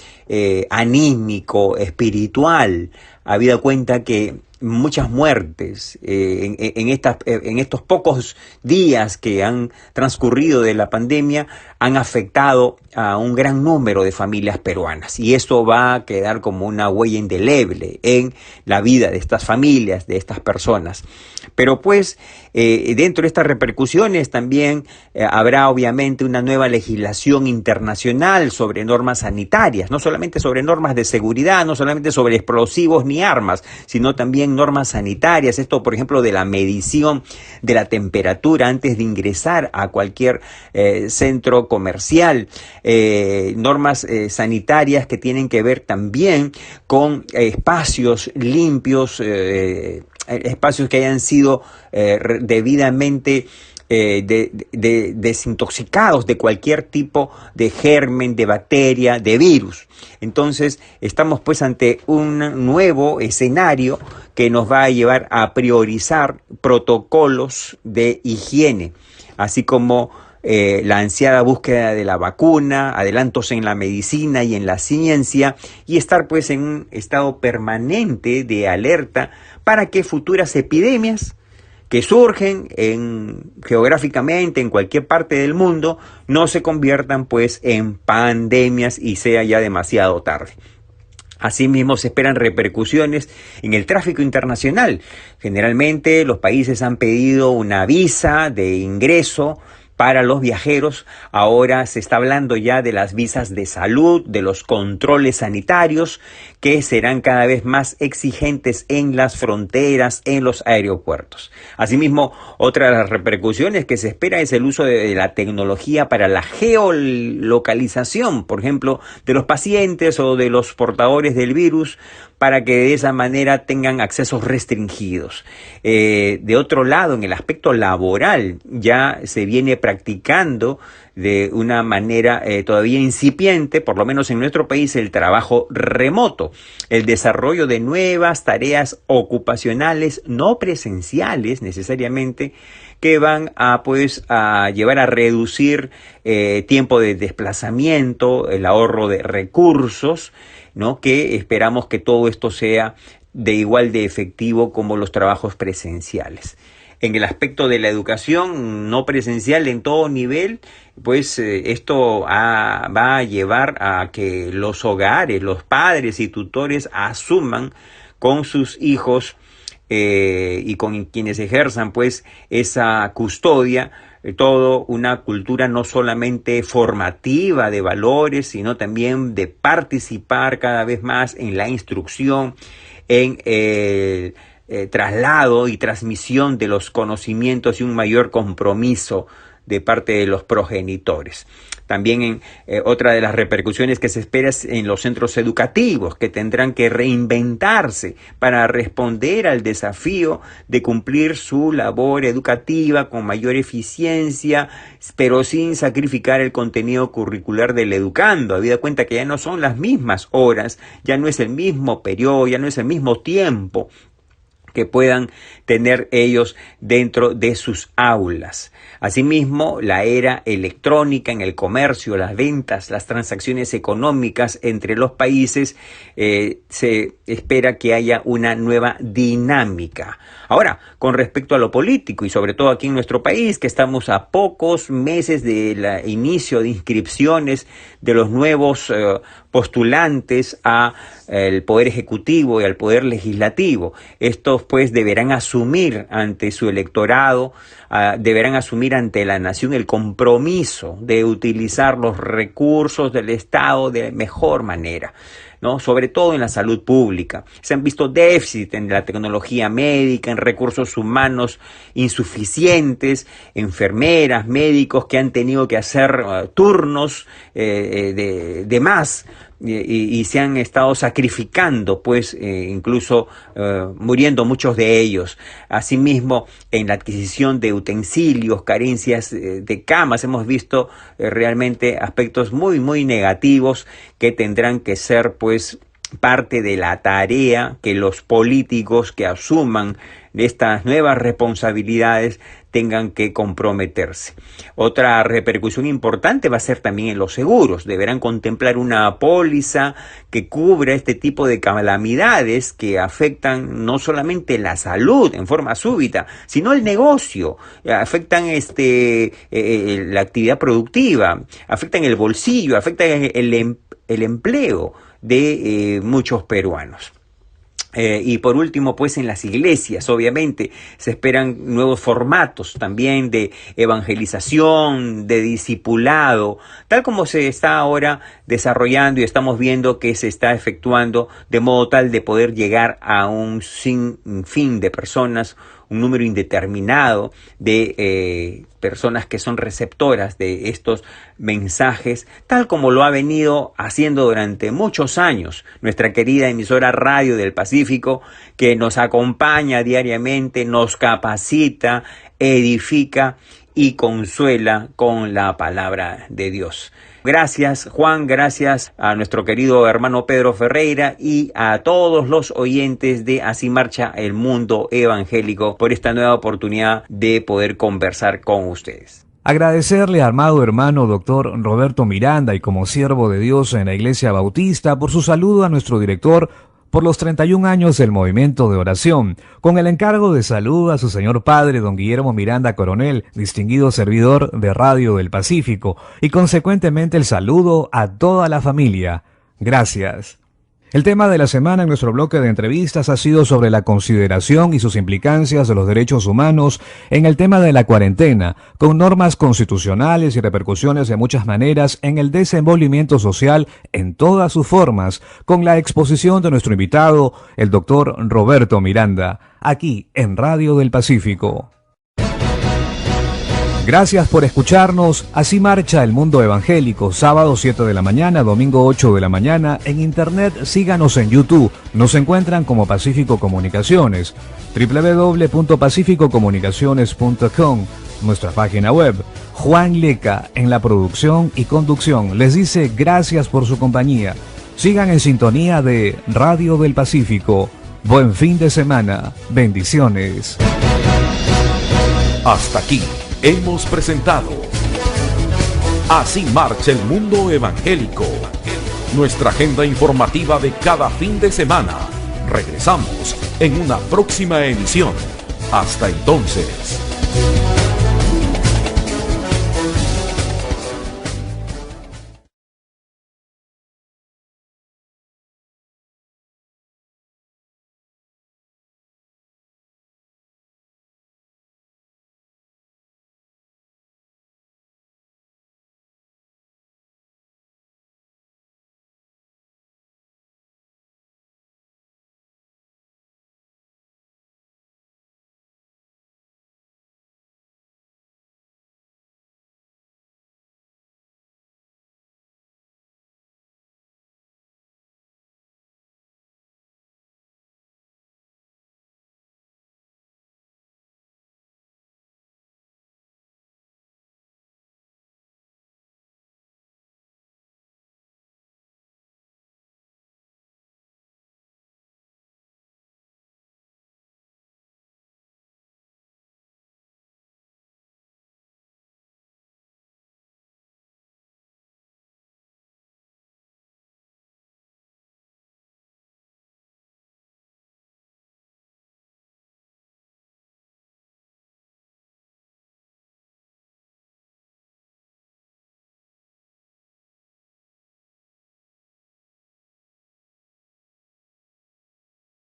Speaker 16: anímico, espiritual? Habida cuenta que muchas muertes en estos pocos días que han transcurrido de la pandemia han afectado a un gran número de familias peruanas, y esto va a quedar como una huella indeleble en la vida de estas familias, de estas personas. Pero pues dentro de estas repercusiones también habrá obviamente una nueva legislación internacional sobre normas sanitarias, no solamente sobre normas de seguridad, no solamente sobre explosivos ni armas, sino también normas sanitarias. Esto, por ejemplo, de la medición de la temperatura antes de ingresar a cualquier centro comercial, normas sanitarias que tienen que ver también con espacios limpios, espacios que hayan sido debidamente desintoxicados de cualquier tipo de germen, de bacteria, de virus. Entonces estamos pues ante un nuevo escenario que nos va a llevar a priorizar protocolos de higiene, así como la ansiada búsqueda de la vacuna, adelantos en la medicina y en la ciencia, y estar pues en un estado permanente de alerta para que futuras epidemias que surgen geográficamente en cualquier parte del mundo no se conviertan pues en pandemias y sea ya demasiado tarde. Asimismo, se esperan repercusiones en el tráfico internacional. Generalmente los países han pedido una visa de ingreso para los viajeros. Ahora se está hablando ya de las visas de salud, de los controles sanitarios que serán cada vez más exigentes en las fronteras, en los aeropuertos. Asimismo, otra de las repercusiones que se espera es el uso de la tecnología para la geolocalización, por ejemplo, de los pacientes o de los portadores del virus, para que de esa manera tengan accesos restringidos. De otro lado, en el aspecto laboral, ya se viene practicando de una manera todavía incipiente, por lo menos en nuestro país, el trabajo remoto, el desarrollo de nuevas tareas ocupacionales no presenciales necesariamente, que van a llevar a reducir tiempo de desplazamiento, el ahorro de recursos, ¿no? Que esperamos que todo esto sea de igual de efectivo como los trabajos presenciales. En el aspecto de la educación no presencial en todo nivel, pues esto va a llevar a que los hogares, los padres y tutores asuman con sus hijos y con quienes ejerzan pues esa custodia, todo una cultura no solamente formativa de valores, sino también de participar cada vez más en la instrucción, en el traslado y transmisión de los conocimientos y un mayor compromiso de parte de los progenitores. También otra de las repercusiones que se espera es en los centros educativos, que tendrán que reinventarse para responder al desafío de cumplir su labor educativa con mayor eficiencia, pero sin sacrificar el contenido curricular del educando, habida cuenta que ya no son las mismas horas, ya no es el mismo periodo, ya no es el mismo tiempo que puedan tener ellos dentro de sus aulas. Asimismo, la era electrónica en el comercio, las ventas, las transacciones económicas entre los países, se espera que haya una nueva dinámica. Ahora, con respecto a lo político y sobre todo aquí en nuestro país, que estamos a pocos meses del inicio de inscripciones de los nuevos postulantes a el Poder Ejecutivo y al Poder Legislativo. Estos pues deberán asumir ante su electorado, deberán asumir ante la nación el compromiso de utilizar los recursos del Estado de mejor manera, ¿no? Sobre todo en la salud pública. Se han visto déficits en la tecnología médica, en recursos humanos insuficientes, enfermeras, médicos que han tenido que hacer turnos de más y se han estado sacrificando, pues incluso muriendo muchos de ellos. Asimismo, en la adquisición de utensilios, carencias de camas, hemos visto realmente aspectos muy, muy negativos que tendrán que ser, pues, parte de la tarea que los políticos que asuman estas nuevas responsabilidades tengan que comprometerse. Otra repercusión importante va a ser también en los seguros. Deberán contemplar una póliza que cubra este tipo de calamidades que afectan no solamente la salud en forma súbita, sino el negocio, afectan la actividad productiva, afectan el bolsillo, afectan el empleo de muchos peruanos. Y por último, pues en las iglesias, obviamente, se esperan nuevos formatos también de evangelización, de discipulado, tal como se está ahora desarrollando y estamos viendo que se está efectuando de modo tal de poder llegar a un sinfín de personas, un número indeterminado de personas que son receptoras de estos mensajes, tal como lo ha venido haciendo durante muchos años nuestra querida emisora Radio del Pacífico, que nos acompaña diariamente, nos capacita, edifica y consuela con la palabra de Dios. Gracias, Juan, gracias a nuestro querido hermano Pedro Ferreira y a todos los oyentes de Así Marcha el Mundo Evangélico por esta nueva oportunidad de poder conversar con ustedes.
Speaker 2: Agradecerle al amado hermano doctor Roberto Miranda y como siervo de Dios en la Iglesia Bautista por su saludo a nuestro director por los 31 años del movimiento de oración, con el encargo de salud a su señor padre, don Guillermo Miranda Coronel, distinguido servidor de Radio del Pacífico, y consecuentemente el saludo a toda la familia. Gracias. El tema de la semana en nuestro bloque de entrevistas ha sido sobre la consideración y sus implicancias de los derechos humanos en el tema de la cuarentena, con normas constitucionales y repercusiones de muchas maneras en el desenvolvimiento social en todas sus formas, con la exposición de nuestro invitado, el doctor Roberto Miranda, aquí en Radio del Pacífico. Gracias por escucharnos. Así marcha el mundo evangélico. Sábado 7 de la mañana, domingo 8 de la mañana. En internet síganos en YouTube. Nos encuentran como Pacífico Comunicaciones. www.pacificocomunicaciones.com. Nuestra página web. Juan Leca en la producción y conducción. Les dice gracias por su compañía. Sigan en sintonía de Radio del Pacífico. Buen fin de semana. Bendiciones.
Speaker 1: Hasta aquí hemos presentado Así marcha el mundo evangélico, nuestra agenda informativa de cada fin de semana. Regresamos en una próxima emisión. Hasta entonces.